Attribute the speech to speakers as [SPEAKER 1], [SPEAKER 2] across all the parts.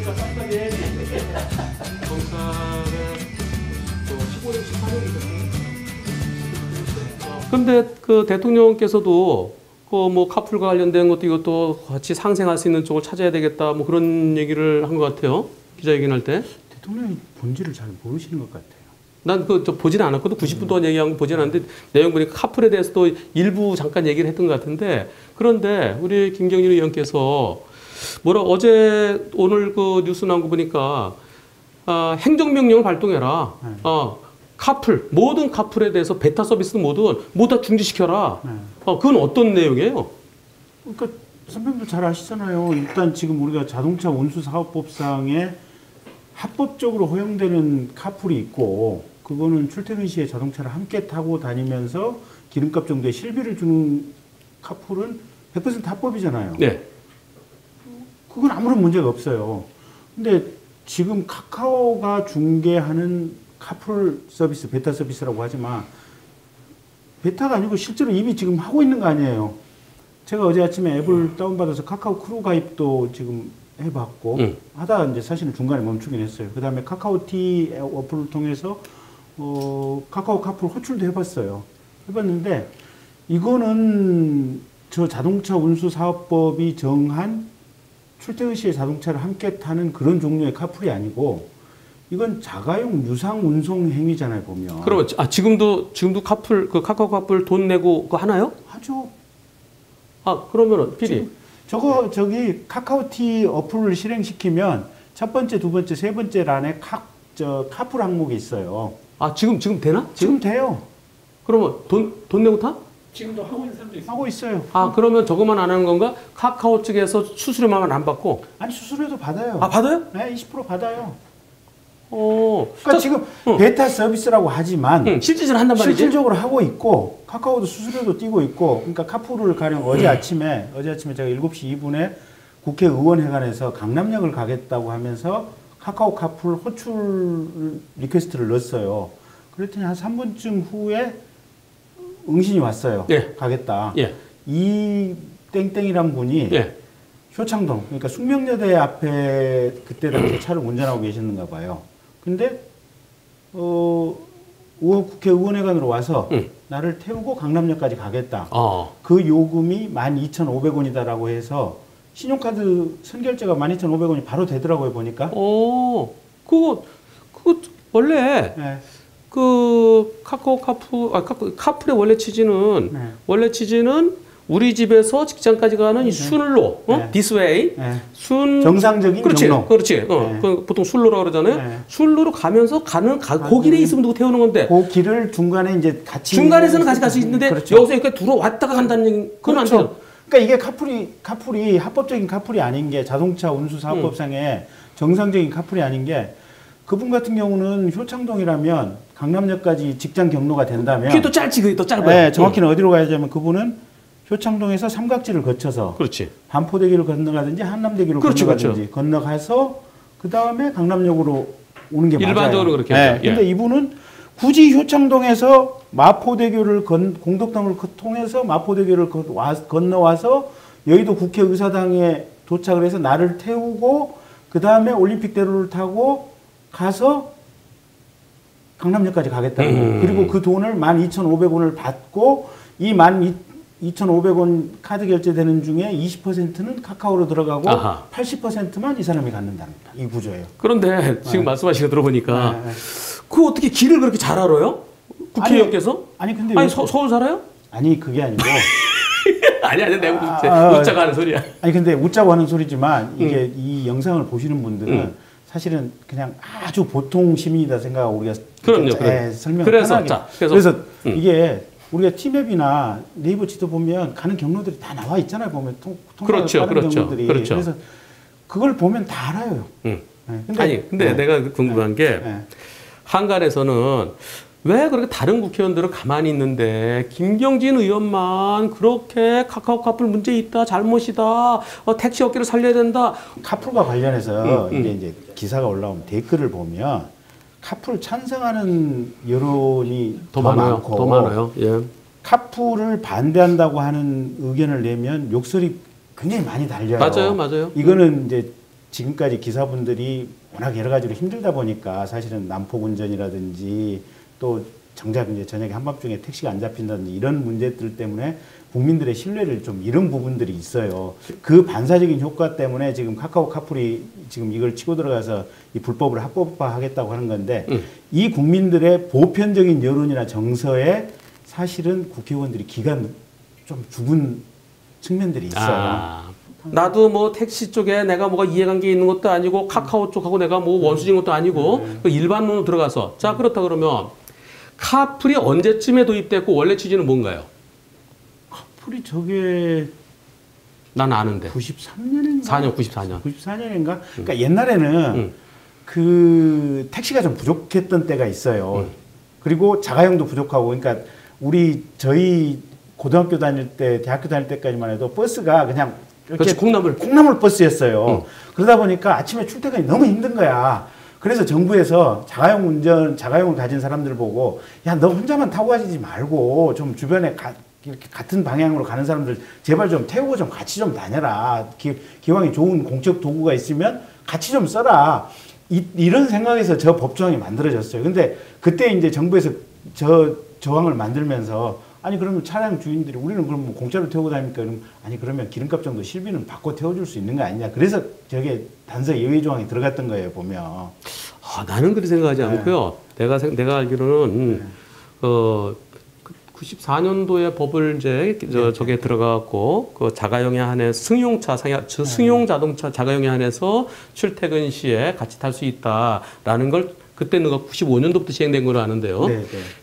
[SPEAKER 1] 그러니까 깜빡이 해야지.
[SPEAKER 2] 검찰에 또 15년, 18년이거든요. 근데 그 대통령께서도 그 뭐 카풀과 관련된 것도 이것도 같이 상생할 수 있는 쪽을 찾아야 되겠다 뭐 그런 얘기를 한 것 같아요. 기자회견할 때.
[SPEAKER 1] 대통령이 본질을 잘 모르시는 것 같아요.
[SPEAKER 2] 난 저 보지는 않았거든. 90분 동안 얘기한 거 보지는 않았는데 내용 보니까 카풀에 대해서도 일부 잠깐 얘기를 했던 것 같은데 그런데 우리 김경진 의원께서 뭐라 어제 오늘 그 뉴스 나온 거 보니까 행정명령을 발동해라.
[SPEAKER 1] 네.
[SPEAKER 2] 카풀 모든 카풀에 대해서 베타 서비스 모두 다 중지시켜라.
[SPEAKER 1] 네.
[SPEAKER 2] 그건 어떤 내용이에요?
[SPEAKER 1] 그러니까 선배님도 잘 아시잖아요. 일단 지금 우리가 자동차 운수 사업법상에 합법적으로 허용되는 카풀이 있고 그거는 출퇴근 시에 자동차를 함께 타고 다니면서 기름값 정도의 실비를 주는 카풀은 100% 합법이잖아요.
[SPEAKER 2] 네.
[SPEAKER 1] 그건 아무런 문제가 없어요. 근데 지금 카카오가 중개하는 카풀 서비스, 베타 서비스라고 하지만 베타가 아니고 실제로 이미 지금 하고 있는 거 아니에요. 제가 어제 아침에 앱을 다운받아서 카카오 크루 가입도 지금 해봤고 하다 이제 사실은 중간에 멈추긴 했어요. 그 다음에 카카오티 어플을 통해서 카카오 카풀 호출도 해봤어요. 해봤는데 이거는 저 자동차 운수 사업법이 정한 출퇴근 시에 자동차를 함께 타는 그런 종류의 카풀이 아니고 이건 자가용 유상 운송 행위잖아요, 보면.
[SPEAKER 2] 그러면 지금도 카풀 그 카카오 카풀 돈 내고 그거 하나요?
[SPEAKER 1] 하죠.
[SPEAKER 2] 그러면은 PD
[SPEAKER 1] 저기 카카오티 어플을 실행시키면 첫 번째, 두 번째, 세 번째 란에 카풀 항목이 있어요.
[SPEAKER 2] 지금 되나?
[SPEAKER 1] 지금 돼요.
[SPEAKER 2] 그러면 돈 내고 타?
[SPEAKER 3] 지금도 하고 있는 사람도 있어요.
[SPEAKER 1] 하고 있어요.
[SPEAKER 2] 그러면 저것만 안 하는 건가? 카카오 측에서 수수료만 안 받고?
[SPEAKER 1] 아니 수수료도 받아요.
[SPEAKER 2] 받아요?
[SPEAKER 1] 네, 20% 받아요.
[SPEAKER 2] 그러니까
[SPEAKER 1] 지금 베타 서비스라고 하지만
[SPEAKER 2] 실질적으로 한단 말이지.
[SPEAKER 1] 실질적으로 하고 있고 카카오도 수수료도 띄고 있고 그러니까 카풀을 가령 어제 아침에 제가 7시 2분에 국회의원회관에서 강남역을 가겠다고 하면서 카카오 카풀 호출 리퀘스트를 넣었어요. 그랬더니 한 3분쯤 후에 응신이 왔어요.
[SPEAKER 2] 예.
[SPEAKER 1] 가겠다.
[SPEAKER 2] 예.
[SPEAKER 1] 이 땡땡이란 분이
[SPEAKER 2] 예.
[SPEAKER 1] 효창동 그러니까 숙명여대 앞에 그때 당시 차를 운전하고 계셨는가 봐요. 근데 국회의원회관으로 와서 나를 태우고 강남역까지 가겠다. 그 요금이 12,500원이다라고 해서 신용카드 선결제가 12,500원이 바로 되더라고요, 보니까.
[SPEAKER 2] 그거 원래
[SPEAKER 1] 네.
[SPEAKER 2] 그 카카오 카풀의 원래 취지는 우리 집에서 직장까지 가는 이 순로, this way,
[SPEAKER 1] 정상적인 경로.
[SPEAKER 2] 그렇지. 보통 순로라고 그러잖아요. 순로로 가면서 그 길에 있으면 누구 태우는 건데.
[SPEAKER 1] 그 길을 중간에 이제 같이.
[SPEAKER 2] 중간에서는 같이 갈 수 있는데,
[SPEAKER 1] 그렇죠.
[SPEAKER 2] 여기서 여기까지 들어왔다가 간다는 얘기, 그건 안 돼요.
[SPEAKER 1] 그러니까 이게 카풀이 합법적인 카풀이 아닌 게 자동차 운수 사업법상에 정상적인 카풀이 아닌 게 그분 같은 경우는 효창동이라면 강남역까지 직장 경로가 된다면.
[SPEAKER 2] 그게 또 짧지, 그게 또 짧아요.
[SPEAKER 1] 네, 정확히는 어디로 가야 되냐면 그분은 효창동에서 삼각지를 거쳐서
[SPEAKER 2] 그렇지.
[SPEAKER 1] 반포대교를 건너가든지 한남대교를 건너가든지 건너가서 그 다음에 강남역으로 오는 게 맞아요.
[SPEAKER 2] 일반적으로 그렇게
[SPEAKER 1] 네,
[SPEAKER 2] 하죠.
[SPEAKER 1] 근데 이분은 굳이 효창동에서 마포대교를 공덕동을 통해서 마포대교를 건너와서 여의도 국회의사당에 도착을 해서 나를 태우고 그 다음에 올림픽대로를 타고 가서 강남역까지 가겠다고. 그리고 그 돈을 12,500원을 받고 이 12,500원 카드 결제되는 중에 20%는 카카오로 들어가고 80%만 이 사람이 갖는다는 이 구조예요.
[SPEAKER 2] 그런데 지금 말씀하시는 거 들어보니까 그 어떻게 길을 그렇게 잘 알아요? 국회의원께서?
[SPEAKER 1] 근데
[SPEAKER 2] 서울 살아요?
[SPEAKER 1] 아니 그게 아니고
[SPEAKER 2] 아니 내가 웃자고 하는 소리야.
[SPEAKER 1] 아니 근데 웃자고 하는 소리지만 이게 이 영상을 보시는 분들은 사실은 그냥 아주 보통 시민이다 생각하고 우리가 설명을 편하게. 그래서 이게 우리가 티맵이나 네이버 지도 보면 가는 경로들이 다 나와 있잖아요. 보면
[SPEAKER 2] 그렇죠.
[SPEAKER 1] 경로들이. 그래서 그걸 보면 다 알아요.
[SPEAKER 2] 근데 내가 궁금한 게 한간에서는 왜 그렇게 다른 국회의원들은 가만히 있는데 김경진 의원만 그렇게 카카오 카풀 문제 있다, 잘못이다, 택시 업계를 살려야 된다.
[SPEAKER 1] 카풀과 관련해서 이제 기사가 올라오면 댓글을 보면 카풀 찬성하는 여론이 더 많아요. 예. 카풀을 반대한다고 하는 의견을 내면 욕설이 굉장히 많이 달려요.
[SPEAKER 2] 맞아요.
[SPEAKER 1] 이거는 이제 지금까지 기사분들이 워낙 여러 가지로 힘들다 보니까 사실은 난폭 운전이라든지 또 정작 이제 저녁에 한밤중에 택시가 안 잡힌다든지 이런 문제들 때문에 국민들의 신뢰를 좀 잃은 부분들이 있어요. 그 반사적인 효과 때문에 지금 카카오 카풀이 지금 이걸 치고 들어가서 이 불법을 합법화하겠다고 하는 건데 이 국민들의 보편적인 여론이나 정서에 사실은 국회의원들이 기가 좀 죽은 측면들이 있어요.
[SPEAKER 2] 나도 뭐 택시 쪽에 내가 뭐가 이해관계 있는 것도 아니고 카카오 쪽하고 내가 뭐 원수진 것도 아니고 일반론으로 들어가서 자 그렇다 그러면 카풀이 언제쯤에 도입됐고 원래 취지는 뭔가요?
[SPEAKER 1] 카풀이 저게
[SPEAKER 2] 난 아는데
[SPEAKER 1] 93년인가?
[SPEAKER 2] 4년 94년
[SPEAKER 1] 94년인가? 그러니까 옛날에는 그 택시가 좀 부족했던 때가 있어요. 그리고 자가용도 부족하고 그러니까 저희 고등학교 다닐 때, 대학교 다닐 때까지만 해도 버스가 그냥 이렇게 콩나물 버스였어요. 그러다 보니까 아침에 출퇴근이 너무 힘든 거야. 그래서 정부에서 자가용을 가진 사람들 보고 야, 너 혼자만 타고 가지 말고 좀 주변에 이렇게 같은 방향으로 가는 사람들 제발 좀 태우고 좀 같이 좀 다녀라. 기왕에 좋은 공적 도구가 있으면 같이 좀 써라. 이런 생각에서 저 법조항이 만들어졌어요. 근데 그때 이제 정부에서 저 조항을 만들면서 아니 그러면 차량 주인들이 우리는 그럼 뭐 공짜로 태우고 다닙니까? 그러면 기름값 정도 실비는 받고 태워줄 수 있는 거 아니냐? 그래서 저게 단서 예외 조항이 들어갔던 거예요 보면.
[SPEAKER 2] 나는 그렇게 생각하지 않고요. 내가 알기로는 94년도에 법을 이제 저게 들어가고 그 자가용에 한해 승용 자동차 자가용에 한해서 출퇴근 시에 같이 탈 수 있다라는 걸 그때는 95년도부터 시행된 걸로 아는데요.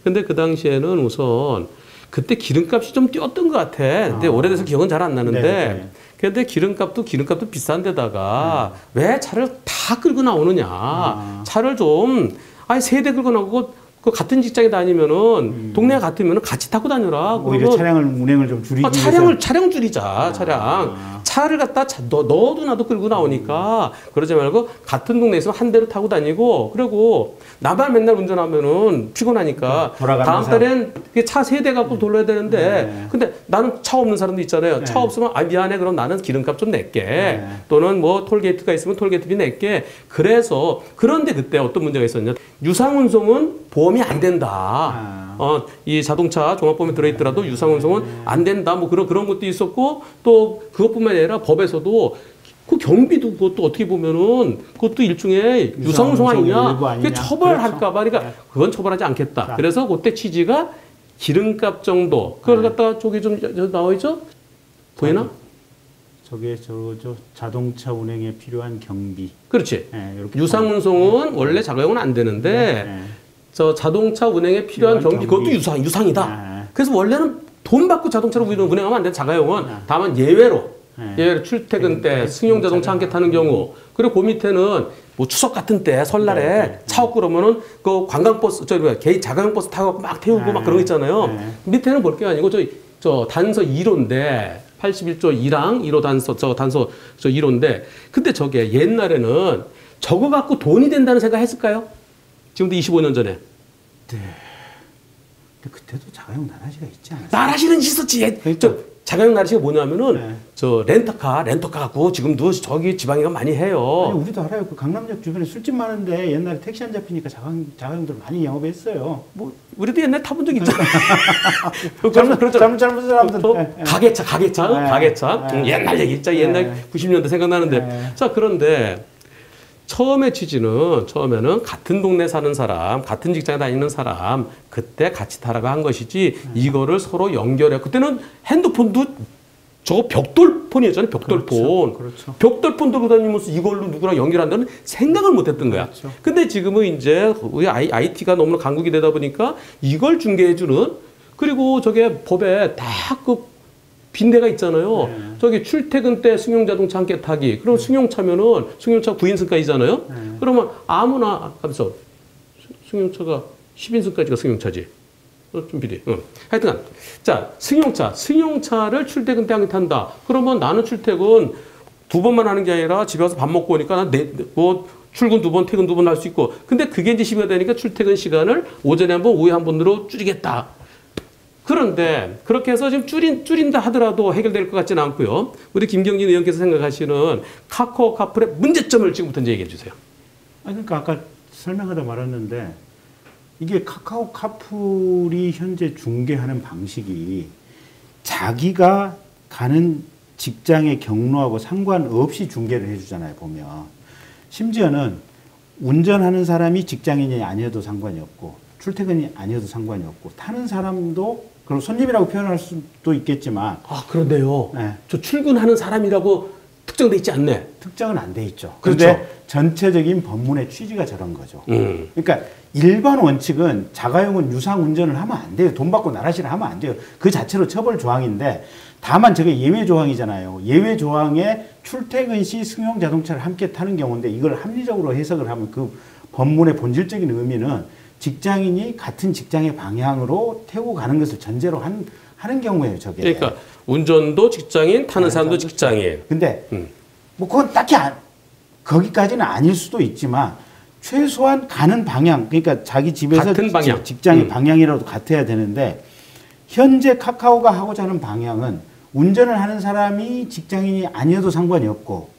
[SPEAKER 2] 근데 그 당시에는 우선 그때 기름값이 좀 뛰었던 것 같아. 근데 오래돼서 기억은 잘 안 나는데. 근데 기름값도 비싼데다가 왜 차를 다 끌고 나오느냐. 차를 좀 아니 세 대 끌고 나오고 그 같은 직장에 다니면은 동네가 같으면은 같이 타고 다녀라.
[SPEAKER 1] 오히려 차량을 운행을 좀 줄이기
[SPEAKER 2] 위해서. 차량 줄이자. 차를 갖다 너도 나도 끌고 나오니까 그러지 말고 같은 동네에 있으면 한 대로 타고 다니고 그리고 나만 맨날 운전하면은 피곤하니까 다음 달엔 차 세 대 갖고 돌려야 되는데 근데 나는 차 없는 사람도 있잖아요. 차 없으면 미안해 그럼 나는 기름값 좀 낼게 또는 뭐 톨게이트가 있으면 톨게이트비 낼게. 그래서 그런데 그때 어떤 문제가 있었냐. 유상운송은 보험이 안 된다. 이 자동차 종합보험에 들어있더라도 유상운송은 안 된다. 뭐 그런 것도 있었고 또 그것뿐만 아니라 법에서도 그 경비도 그것도 어떻게 보면은 그것도 일종의 유상운송 아니냐. 그게 처벌할까봐. 그러니까 그건 처벌하지 않겠다. 그래서 그때 취지가 기름값 정도. 그걸 갖다가 저기 좀 나와 있죠? 보이나?
[SPEAKER 1] 저게 자동차 운행에 필요한 경비.
[SPEAKER 2] 그렇지. 유상운송은 원래 자가용은 안 되는데 저 자동차 운행에 필요한 경비 그것도 유상이다. 그래서 원래는 돈 받고 자동차로 운행하면 안 돼. 자가용은 다만 예외로 출퇴근 때 승용 자동차 함께 타는 경우 그리고 그 밑에는 뭐 추석 같은 때 설날에 차 없고 그러면은 그 관광버스 개인 자가용 버스 타고 막 태우고 막 그런 거 있잖아요. 밑에는 볼 게 아니고 저 단서 1호인데 81조 1항 1호 단서 단서 1호인데 근데 저게 옛날에는 저거 갖고 돈이 된다는 생각 했을까요? 지금도 25년 전에.
[SPEAKER 1] 네. 근데 그때도 자가용 나라시가 있지 않았어요?
[SPEAKER 2] 나라시는 있었지. 자가용 나라시가 뭐냐면은 저 렌터카 갖고 지금도 저기 지방에 가 많이 해요.
[SPEAKER 1] 아니, 우리도 알아요. 그 강남역 주변에 술집 많은데 옛날에 택시 안 잡히니까 자가용들 많이 영업했어요.
[SPEAKER 2] 뭐 우리도 옛날에 타본 적 있잖아.
[SPEAKER 1] 잘못 사람들.
[SPEAKER 2] 가게차. 옛날 얘기 있잖아. 옛날 90년대 생각나는데. 자 그런데. 처음에는 같은 동네 사는 사람, 같은 직장에 다니는 사람, 그때 같이 타라고 한 것이지, 이거를 서로 연결해. 그때는 핸드폰도 저거 벽돌폰이었잖아요, 벽돌폰.
[SPEAKER 1] 그렇죠.
[SPEAKER 2] 벽돌폰 들고 다니면서 이걸로 누구랑 연결한다는 생각을 못 했던 거야.
[SPEAKER 1] 그렇죠.
[SPEAKER 2] 근데 지금은 이제 우리 IT가 너무나 강국이 되다 보니까 이걸 중개해주는, 그리고 저게 법에 다 빈대가 있잖아요. 저기 출퇴근 때 승용자동차 함께 타기. 그럼 승용차면은 승용차 9인승까지잖아요. 그러면 아무나 하면서 승용차가 10인승까지가 승용차지. 좀 비례. 하여튼 자 승용차를 출퇴근 때 함께 탄다. 그러면 나는 출퇴근 2번만 하는 게 아니라 집에 와서 밥 먹고 오니까 난 출근 2번, 퇴근 2번 할 수 있고. 근데 그게 이제 시비가 되니까 출퇴근 시간을 오전에 한 번, 오후에 한 번으로 줄이겠다. 그런데 그렇게 해서 지금 줄인다 하더라도 해결될 것 같지는 않고요. 우리 김경진 의원께서 생각하시는 카카오 카풀의 문제점을 지금부터 이제 얘기해 주세요.
[SPEAKER 1] 그러니까 아까 설명하다 말았는데 이게 카카오 카풀이 현재 중개하는 방식이 자기가 가는 직장의 경로하고 상관없이 중개를 해주잖아요, 보면. 심지어는 운전하는 사람이 직장인이 아니어도 상관이 없고 출퇴근이 아니어도 상관이 없고 타는 사람도 그럼 손님이라고 표현할 수도 있겠지만
[SPEAKER 2] 아, 그런데요.
[SPEAKER 1] 네.
[SPEAKER 2] 저 출근하는 사람이라고 특정돼 있지 않네.
[SPEAKER 1] 특정은 안 돼 있죠.
[SPEAKER 2] 그렇죠.
[SPEAKER 1] 그런데 전체적인 법문의 취지가 저런 거죠. 그러니까 일반 원칙은 자가용은 유상 운전을 하면 안 돼요. 돈 받고 나라시를 하면 안 돼요. 그 자체로 처벌 조항인데 다만 저게 예외 조항이잖아요. 예외 조항에 출퇴근 시 승용 자동차를 함께 타는 경우인데 이걸 합리적으로 해석을 하면 그 법문의 본질적인 의미는 직장인이 같은 직장의 방향으로 태우고 가는 것을 전제로 하는 경우예요, 저게.
[SPEAKER 2] 그러니까 운전도 직장인, 타는 사람도 직장인.
[SPEAKER 1] 근데 뭐 그건 딱히 거기까지는 아닐 수도 있지만 최소한 가는 방향, 그러니까 자기 집에서
[SPEAKER 2] 같은 방향.
[SPEAKER 1] 직장의 방향이라도 같아야 되는데 현재 카카오가 하고자 하는 방향은 운전을 하는 사람이 직장인이 아니어도 상관이 없고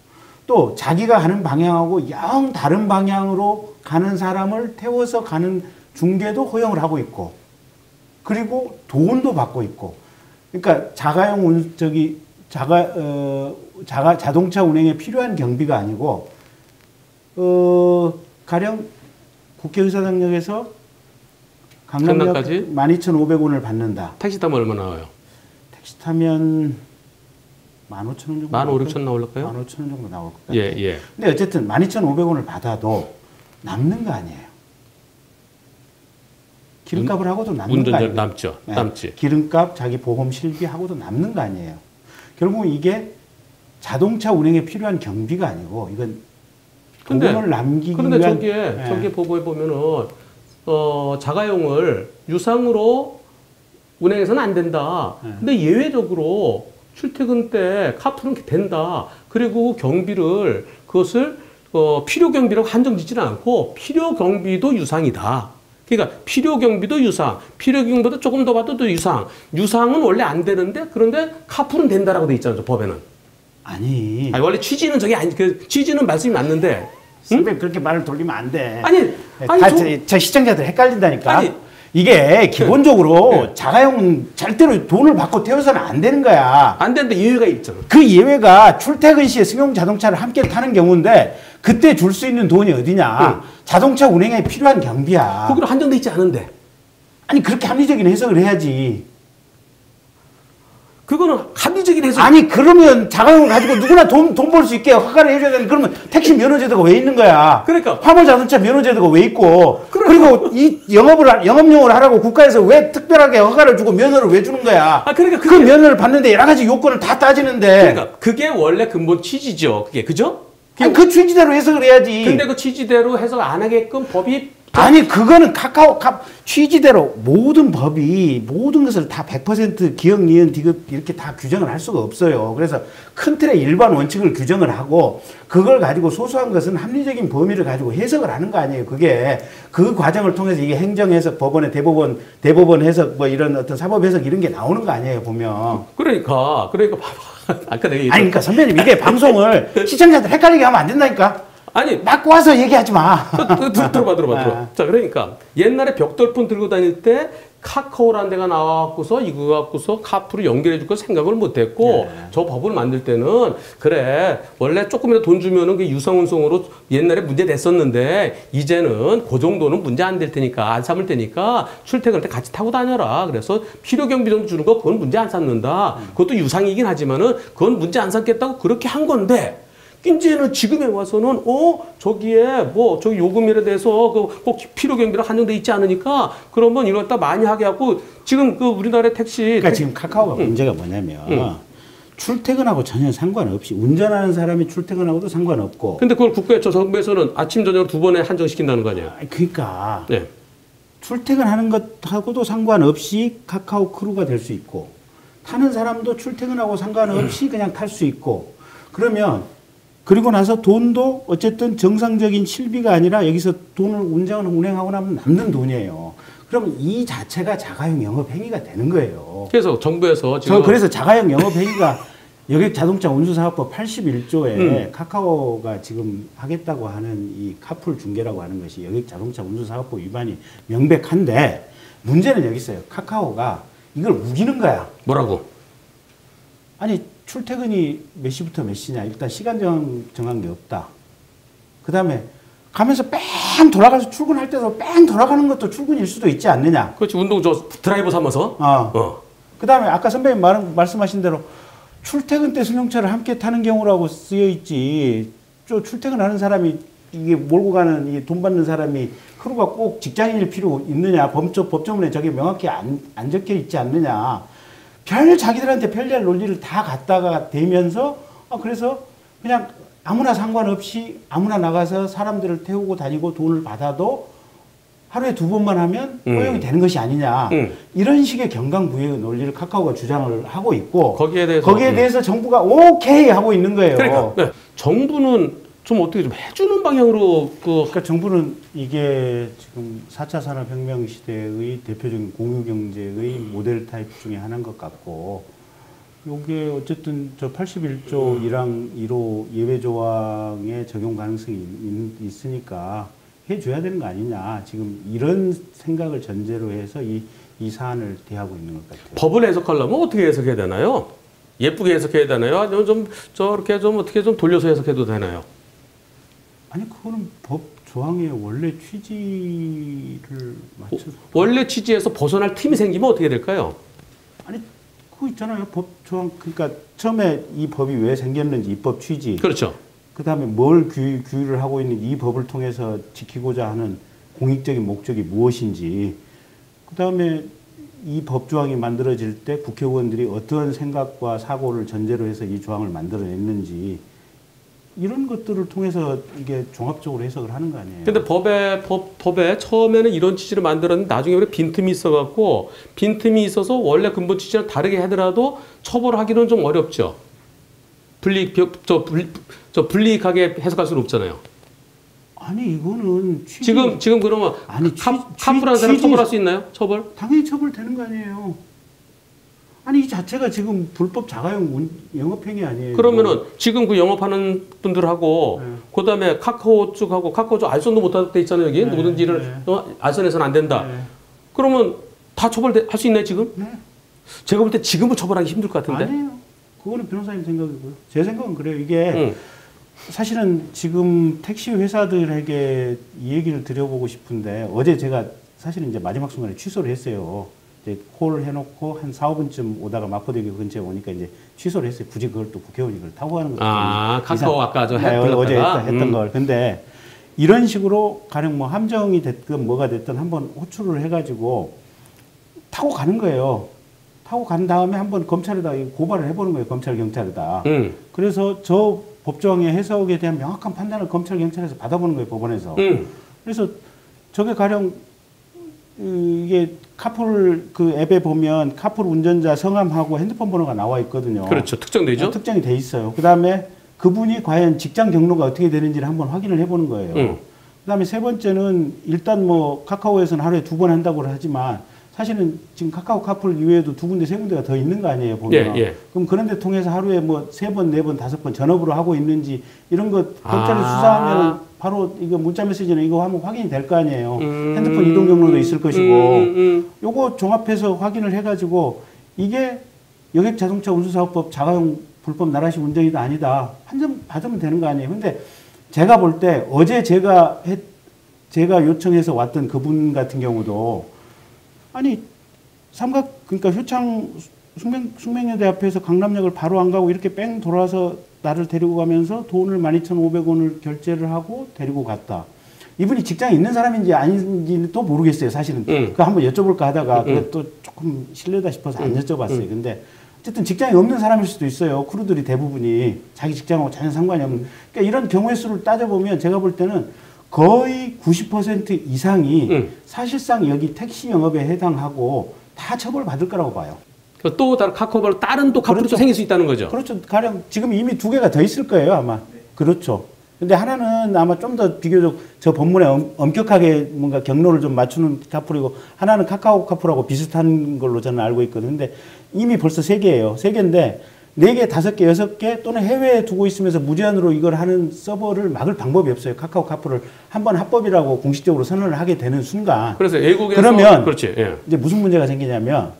[SPEAKER 1] 또 자기가 가는 방향하고 영 다른 방향으로 가는 사람을 태워서 가는 중개도 허용을 하고 있고 그리고 돈도 받고 있고 그러니까 자가용 자동차 운행에 필요한 경비가 아니고 가령 국회의사당역에서 강남역
[SPEAKER 2] 강남까지
[SPEAKER 1] 12,500원을 받는다.
[SPEAKER 2] 택시 타면 얼마 나와요?
[SPEAKER 1] 택시 타면 15,000원 정도
[SPEAKER 2] 15,000 나올까요?
[SPEAKER 1] 15,000원 정도 나올 것 같아요.
[SPEAKER 2] 예, 예.
[SPEAKER 1] 근데 어쨌든 12,500원을 받아도 남는 거 아니에요. 기름값을 하고도 남는 거
[SPEAKER 2] 운전자
[SPEAKER 1] 아니에요.
[SPEAKER 2] 남죠.
[SPEAKER 1] 네.
[SPEAKER 2] 남지.
[SPEAKER 1] 기름값, 자기 보험 실비하고도 남는 거 아니에요. 결국 이게 자동차 운행에 필요한 경비가 아니고 이건 돈을 남기기
[SPEAKER 2] 그런데
[SPEAKER 1] 위한
[SPEAKER 2] 저기에 보고해 보면은 자가용을 유상으로 운행해서는 안 된다. 근데 예외적으로 출퇴근 때 카풀은 된다. 그리고 경비를 그것을 필요 경비라고 한정짓지는 않고 필요 경비도 유상이다. 그러니까 필요 경비도 유상, 필요 경비보다 조금 더 받아도 유상. 유상은 원래 안 되는데 그런데 카풀은 된다라고 돼 있잖아요, 법에는.
[SPEAKER 1] 아니
[SPEAKER 2] 원래 취지는 저게 아니 그 취지는 말씀이 맞는데.
[SPEAKER 1] 선배 그렇게 말을 돌리면 안 돼.
[SPEAKER 2] 아니
[SPEAKER 1] 저 시청자들 헷갈린다니까.
[SPEAKER 2] 아니,
[SPEAKER 1] 이게 기본적으로 자가용은 절대로 돈을 받고 태워서는 안 되는 거야.
[SPEAKER 2] 안 되는데 예외가 있잖아.
[SPEAKER 1] 그 예외가 출퇴근 시에 승용 자동차를 함께 타는 경우인데 그때 줄 수 있는 돈이 어디냐. 자동차 운행에 필요한 경비야.
[SPEAKER 2] 거기로 한정돼 있지 않은데.
[SPEAKER 1] 아니 그렇게 합리적인 해석을 해야지.
[SPEAKER 2] 그거는 합리적인 해석.
[SPEAKER 1] 아니 그러면 자가용을 가지고 누구나 돈 벌 수 있게 허가를 해줘야 되는 그러면 택시 면허제도가 왜 있는 거야?
[SPEAKER 2] 그러니까
[SPEAKER 1] 화물 자동차 면허제도가 왜 있고? 그리고 이 영업용을 하라고 국가에서 왜 특별하게 허가를 주고 면허를 왜 주는 거야?
[SPEAKER 2] 그러니까
[SPEAKER 1] 그 면허를 받는데 여러 가지 요건을 다 따지는데.
[SPEAKER 2] 그러니까 그게 원래 근본 취지죠. 그게 그죠?
[SPEAKER 1] 아니, 그 취지대로 해석을 해야지.
[SPEAKER 2] 근데 그 취지대로 해석 안 하게끔 법이
[SPEAKER 1] 아니 그거는 취지대로 모든 법이 모든 것을 다 100% 기억, 니은, 디귿 이렇게 다 규정을 할 수가 없어요. 그래서 큰 틀의 일반 원칙을 규정을 하고 그걸 가지고 소소한 것은 합리적인 범위를 가지고 해석을 하는 거 아니에요. 그게 그 과정을 통해서 이게 행정해석, 법원의 대법원 해석 뭐 이런 어떤 사법 해석 이런 게 나오는 거 아니에요. 보면.
[SPEAKER 2] 그러니까 봐봐. 아까 내가
[SPEAKER 1] 그러니까 선배님 이게 방송을 시청자들 헷갈리게 하면 안 된다니까.
[SPEAKER 2] 아니
[SPEAKER 1] 맞고 와서 얘기하지 마.
[SPEAKER 2] 들어봐. 자, 그러니까 옛날에 벽돌폰 들고 다닐 때 카카오라는 데가 나와갖고서 이거 갖고서 카풀을 연결해 줄 거 생각을 못했고 저 법을 만들 때는 그래 원래 조금이라도 돈 주면은 그 유상운송으로 옛날에 문제 됐었는데 이제는 그 정도는 문제 안 될 테니까 안 삼을 테니까 출퇴근 때 같이 타고 다녀라. 그래서 필요 경비 정도 주는 거 그건 문제 안 삼는다. 그것도 유상이긴 하지만은 그건 문제 안 삼겠다고 그렇게 한 건데. 이제는 지금에 와서는 저기에 뭐 저기 요금일에 대해서 꼭 필요 경비로 한정돼 있지 않으니까 그러면 이걸 갖다 많이 하게 하고 지금 그 우리나라의 택시
[SPEAKER 1] 그러니까 지금 카카오가 문제가 뭐냐면 출퇴근하고 전혀 상관없이 운전하는 사람이 출퇴근하고도 상관없고.
[SPEAKER 2] 근데 그걸 국회 정부에서는 아침 저녁 두 번에 한정시킨다는 거 아니에요?
[SPEAKER 1] 그러니까
[SPEAKER 2] 네.
[SPEAKER 1] 출퇴근하는 것하고도 상관없이 카카오 크루가 될 수 있고 타는 사람도 출퇴근하고 상관없이 그냥 탈 수 있고 그러면. 그리고 나서 돈도 어쨌든 정상적인 실비가 아니라 여기서 돈을 운행하고 나면 남는 돈이에요. 그러면 이 자체가 자가용 영업 행위가 되는 거예요.
[SPEAKER 2] 그래서 정부에서 지금
[SPEAKER 1] 그래서 자가용 영업 행위가 여객 자동차 운수 사업법 81조에 카카오가 지금 하겠다고 하는 이 카풀 중개라고 하는 것이 여객 자동차 운수 사업법 위반이 명백한데 문제는 여기 있어요. 카카오가 이걸 우기는 거야.
[SPEAKER 2] 뭐라고?
[SPEAKER 1] 아니 출퇴근이 몇 시부터 몇 시냐. 일단 시간 정한 게 없다. 그 다음에 가면서 뺑 돌아가서 출근할 때도 뺑 돌아가는 것도 출근일 수도 있지 않느냐.
[SPEAKER 2] 그렇지. 운동 저 드라이버 삼아서.
[SPEAKER 1] 그 다음에 아까 선배님 말씀하신 대로 출퇴근 때 승용차를 함께 타는 경우라고 쓰여 있지. 저 출퇴근하는 사람이 이게 몰고 가는 이 돈 받는 사람이 크루가 꼭 직장인일 필요 있느냐. 법조문에 저게 명확히 안 적혀 있지 않느냐. 자기들한테 편리할 논리를 다 갖다가 대면서 그래서 그냥 아무나 상관없이 아무나 나가서 사람들을 태우고 다니고 돈을 받아도 하루에 2번만 하면 허용이 되는 것이 아니냐. 이런 식의 경강부의 논리를 카카오가 주장을 하고 있고 거기에 대해서 정부가 오케이 하고 있는 거예요.
[SPEAKER 2] 그러니까 네. 정부는 좀 어떻게 좀 해주는 방향으로
[SPEAKER 1] 그러니까 정부는 이게 지금 4차 산업혁명 시대의 대표적인 공유경제의 모델 타입 중에 하나인 것 같고 요게 어쨌든 저 81조 1항 1호 예외 조항의 적용 가능성이 있으니까 해줘야 되는 거 아니냐. 지금 이런 생각을 전제로 해서 이 사안을 대하고 있는 것 같아요.
[SPEAKER 2] 법을 해석하려면 어떻게 해석해야 되나요? 예쁘게 해석해야 되나요? 아니면 좀 저렇게 좀 어떻게 좀 돌려서 해석해도 되나요?
[SPEAKER 1] 아니 그거는 법 조항의 원래 취지를 맞춰서
[SPEAKER 2] 원래 취지에서 벗어날 틈이 생기면 어떻게 될까요?
[SPEAKER 1] 아니 그거 있잖아요. 법 조항 그러니까 처음에 이 법이 왜 생겼는지 입법 취지.
[SPEAKER 2] 그렇죠.
[SPEAKER 1] 그다음에 뭘 규율을 하고 있는 이 법을 통해서 지키고자 하는 공익적인 목적이 무엇인지. 그다음에 이 법 조항이 만들어질 때 국회의원들이 어떠한 생각과 사고를 전제로 해서 이 조항을 만들어냈는지. 이런 것들을 통해서 이게 종합적으로 해석을 하는 거 아니에요.
[SPEAKER 2] 근데 법에 처음에는 이런 취지를 만들었는데 나중에 왜 빈틈이 있어갖고 빈틈이 있어서 원래 근본 취지랑 다르게 하더라도 처벌하기는 좀 어렵죠. 불리하게 해석할 수는 없잖아요.
[SPEAKER 1] 아니 이거는
[SPEAKER 2] 지금 그러면 카풀하는 사람 처벌할 수 있나요? 처벌?
[SPEAKER 1] 당연히 처벌되는 거 아니에요. 아니 이 자체가 지금 불법 자가용 영업행위 아니에요.
[SPEAKER 2] 그러면은 지금 그 영업하는 분들하고 그다음에 카카오 쪽하고 카카오 쪽 알선도 못할 때 있잖아요. 여기 모든 일을 알선해서는 안 된다. 그러면 다 처벌할 수 있나요 지금?
[SPEAKER 1] 네.
[SPEAKER 2] 제가 볼 때 지금은 처벌하기 힘들 것 같은데.
[SPEAKER 1] 아니에요. 그거는 변호사님 생각이고요. 제 생각은 그래요. 이게 사실은 지금 택시 회사들에게 이 얘기를 드려보고 싶은데 어제 제가 사실은 이제 마지막 순간에 취소를 했어요. 이제 콜을 해놓고 한 4, 5분쯤 오다가 마포대교 근처에 오니까 이제 취소를 했어요. 굳이 그걸 또 국회의원이 그걸 타고 가는 것도
[SPEAKER 2] 카카오 아까 저
[SPEAKER 1] 어제 했던 걸. 근데 이런 식으로 가령 뭐 함정이 됐든 뭐가 됐든 한번 호출을 해가지고 타고 가는 거예요. 타고 간 다음에 한번 검찰에다 고발을 해보는 거예요. 검찰 경찰에다. 그래서 저 법조항의 해석에 대한 명확한 판단을 검찰 경찰에서 받아보는 거예요. 법원에서. 그래서 저게 가령 이게 카풀 그 앱에 보면 카풀 운전자 성함하고 핸드폰 번호가 나와 있거든요.
[SPEAKER 2] 그렇죠. 특정되죠.
[SPEAKER 1] 특정이 돼 있어요. 그다음에 그분이 과연 직장 경로가 어떻게 되는지를 한번 확인을 해보는 거예요. 그다음에 세 번째는 일단 뭐 카카오에서는 하루에 2번 한다고 하지만 사실은 지금 카카오 카풀 이외에도 2군데, 3군데가 더 있는 거 아니에요, 보면. 그럼 그런 데 통해서 하루에 뭐 3번, 4번, 5번 전업으로 하고 있는지 이런 거 경찰이 수사하면 바로 이거 문자 메시지는 이거 하면 확인이 될 거 아니에요. 핸드폰 이동 경로도 있을 것이고. 요거 종합해서 확인을 해가지고 이게 여객 자동차 운수사업법 자가용 불법 나라시 운전이다 아니다. 판정 받으면 되는 거 아니에요. 근데 제가 볼 때 어제 제가 요청해서 왔던 그분 같은 경우도 아니 그러니까 효창 숙명여대 앞에서 강남역을 바로 안 가고 이렇게 뺑 돌아서 나를 데리고 가면서 돈을 12,500원을 결제를 하고 데리고 갔다. 이분이 직장에 있는 사람인지 아닌지는 또 모르겠어요. 사실은. 그거 한번 여쭤볼까 하다가 그게 또 조금 실례다 싶어서 안 여쭤봤어요. 근데 어쨌든 직장에 없는 사람일 수도 있어요. 크루들이 대부분이 자기 직장하고 전혀 상관이 없는. 그러니까 이런 경우의 수를 따져보면 제가 볼 때는 거의 90% 이상이 사실상 여기 택시 영업에 해당하고 다 처벌받을 거라고 봐요.
[SPEAKER 2] 또 다른 카카오로 다른 또 카풀도
[SPEAKER 1] 그렇죠.
[SPEAKER 2] 생길 수 있다는 거죠.
[SPEAKER 1] 그렇죠. 가령 지금 이미 2개가 더 있을 거예요, 아마. 그렇죠. 근데 하나는 아마 좀 더 비교적 저 법문에 엄격하게 뭔가 경로를 좀 맞추는 카풀이고 하나는 카카오 카풀하고 비슷한 걸로 저는 알고 있거든요. 근데 이미 벌써 3개예요. 3개인데 4개, 5개, 6개 또는 해외에 두고 있으면서 무제한으로 이걸 하는 서버를 막을 방법이 없어요. 카카오 카풀을 한번 합법이라고 공식적으로 선언을 하게 되는 순간.
[SPEAKER 2] 그래서 외국에서
[SPEAKER 1] 그러면
[SPEAKER 2] 그렇지. 예.
[SPEAKER 1] 이제 무슨 문제가 생기냐면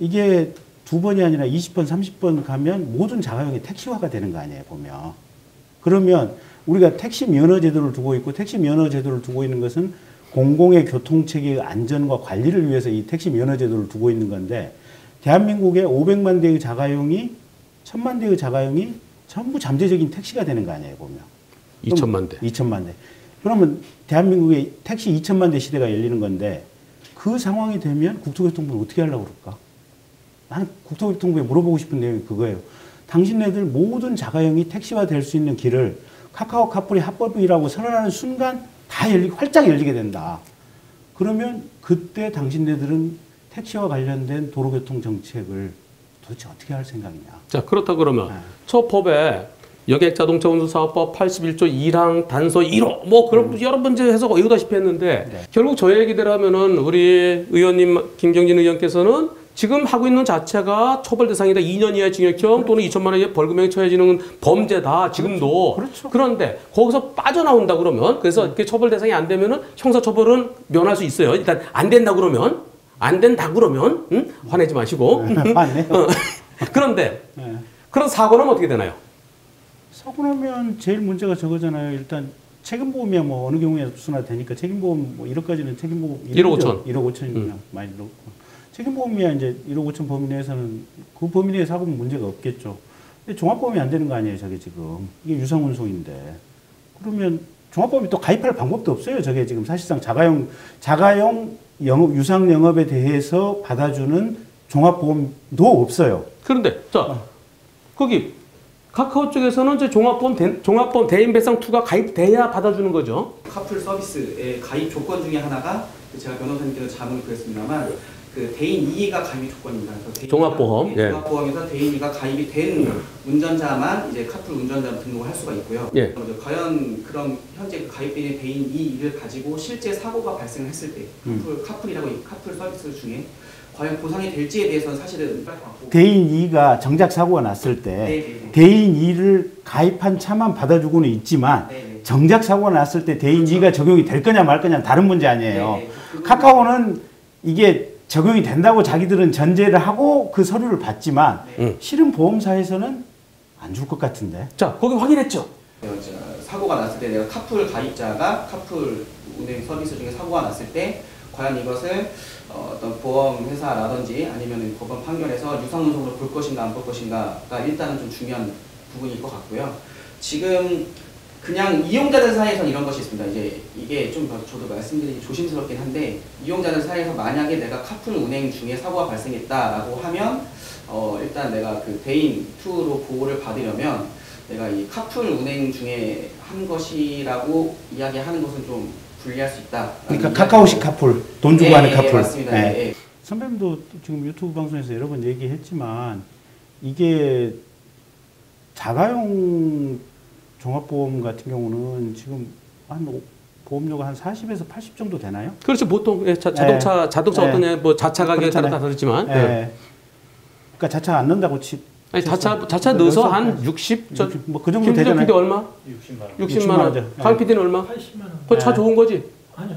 [SPEAKER 1] 이게 2번이 아니라 20번, 30번 가면 모든 자가용이 택시화가 되는 거 아니에요, 보면. 그러면 우리가 택시 면허 제도를 두고 있고 택시 면허 제도를 두고 있는 것은 공공의 교통체계의 안전과 관리를 위해서 이 택시 면허 제도를 두고 있는 건데 대한민국의 500만 대의 자가용이 1000만 대의 자가용이 전부 잠재적인 택시가 되는 거 아니에요, 보면.
[SPEAKER 2] 2천만 대.
[SPEAKER 1] 2천만 대. 그러면 대한민국의 택시 2천만 대 시대가 열리는 건데 그 상황이 되면 국토교통부는 어떻게 하려고 그럴까? 나는 국토교통부에 물어보고 싶은 내용이 그거예요. 당신네들 모든 자가용이 택시화 될 수 있는 길을 카카오 카풀이 합법이라고 선언하는 순간 다 활짝 열리게 된다. 그러면 그때 당신네들은 택시와 관련된 도로교통 정책을 도대체 어떻게 할 생각이냐.
[SPEAKER 2] 자, 그렇다 그러면 저 법에 여객자동차운수사업법 81조 1항 단서 1호 뭐 그런 여러 번째 해서 외우다시피 했는데
[SPEAKER 1] 네.
[SPEAKER 2] 결국 저 얘기대로 하면은 우리 의원님 김경진 의원께서는 지금 하고 있는 자체가 처벌 대상이다. 2년 이하의 징역형 또는 2천만 원 이하의 벌금형이 처해지는 범죄다. 지금도.
[SPEAKER 1] 그렇죠.
[SPEAKER 2] 그런데 거기서 빠져나온다 그러면 그래서 이렇게 처벌 대상이 안 되면은 형사처벌은 면할 수 있어요. 일단 안 된다 그러면 화내지 마시고.
[SPEAKER 1] 맞네요.
[SPEAKER 2] 그런데
[SPEAKER 1] 네.
[SPEAKER 2] 그런 사고는 어떻게 되나요?
[SPEAKER 1] 사고 나면 제일 문제가 저거잖아요. 일단 책임보험이야 뭐 어느 경우에 순화되니까 책임보험 뭐 1억까지는 책임보험
[SPEAKER 2] 1억 5천.
[SPEAKER 1] 1억 5천이면 많이 들었고 책임보험이야 이제 1억 5천 범위 내에서는 그 범위 내에 사고면 문제가 없겠죠. 근데 종합보험이 안 되는 거 아니에요, 저게 지금. 이게 유상운송인데. 그러면 종합보험이 또 가입할 방법도 없어요. 저게 지금 사실상 자가용 유상 영업에 대해서 받아주는 종합보험도 없어요.
[SPEAKER 2] 그런데 자 거기 카카오 쪽에서는 이제 종합보험 대인배상 2가 가입돼야 받아주는 거죠.
[SPEAKER 3] 카풀 서비스의 가입 조건 중에 하나가 제가 변호사님께서 자문을 구했습니다만 그 대인 2가 가입 조건입니다. 그래서
[SPEAKER 2] 종합보험, 예.
[SPEAKER 3] 종합보험에서 대인 2가 가입이 된 운전자만 이제 카풀 운전자로 등록을 할 수가 있고요.
[SPEAKER 2] 예.
[SPEAKER 3] 과연 그럼 현재 그 가입된 대인 2를 가지고 실제 사고가 발생했을 때 카풀이라고 이 카풀 서비스 중에 과연 보상이 될지에 대해서는 사실은
[SPEAKER 1] 대인 2가 정작 사고가 났을 때
[SPEAKER 3] 네네네.
[SPEAKER 1] 대인 2를 가입한 차만 받아주고는 있지만
[SPEAKER 3] 네네.
[SPEAKER 1] 정작 사고가 났을 때 대인 2가 적용이 될 거냐 말 거냐는 다른 문제 아니에요.
[SPEAKER 3] 네네.
[SPEAKER 1] 카카오는 이게 적용이 된다고 자기들은 전제를 하고 그 서류를 받지만 실은 보험사에서는 안 줄 것 같은데.
[SPEAKER 2] 자 거기 확인했죠.
[SPEAKER 3] 사고가 났을 때 내가 카풀 가입자가 카풀 운행 서비스 중에 사고가 났을 때 과연 이것을 어떤 보험 회사라든지 아니면 법원 판결에서 유상운송으로 볼 것인가 안 볼 것인가가 일단은 좀 중요한 부분일 것 같고요. 지금 그냥 이용자들 사이에서는 이런 것이 있습니다. 이제 이게 좀 저도 말씀드리기 조심스럽긴 한데 이용자들 사이에서 만약에 내가 카풀 운행 중에 사고가 발생했다라고 하면 일단 내가 그 대인 2로 보호를 받으려면 내가 이 카풀 운행 중에 한 것이라고 이야기하는 것은 좀 불리할 수 있다.
[SPEAKER 1] 그러니까 카카오식 카풀, 돈 주고 하는 카풀.
[SPEAKER 3] 맞습니다.
[SPEAKER 1] 네.
[SPEAKER 3] 예.
[SPEAKER 1] 선배님도 지금 유튜브 방송에서 여러 번 얘기했지만 이게 자가용 종합보험 같은 경우는 지금 한 보험료가 한 40에서 80 정도 되나요?
[SPEAKER 2] 그렇죠. 보통 자동차 어떤 뭐 자차 가격에 따라 다르지만.
[SPEAKER 1] 그러니까 자차 안 넣는다고
[SPEAKER 2] 아니 자차 넣어서 한 60.
[SPEAKER 1] 뭐 그 정도 되잖아요.
[SPEAKER 2] PD 얼마? 60만 원. 강 PD는 얼마?
[SPEAKER 4] 80만 원.
[SPEAKER 2] 그거 차 좋은 거지?
[SPEAKER 4] 아니요.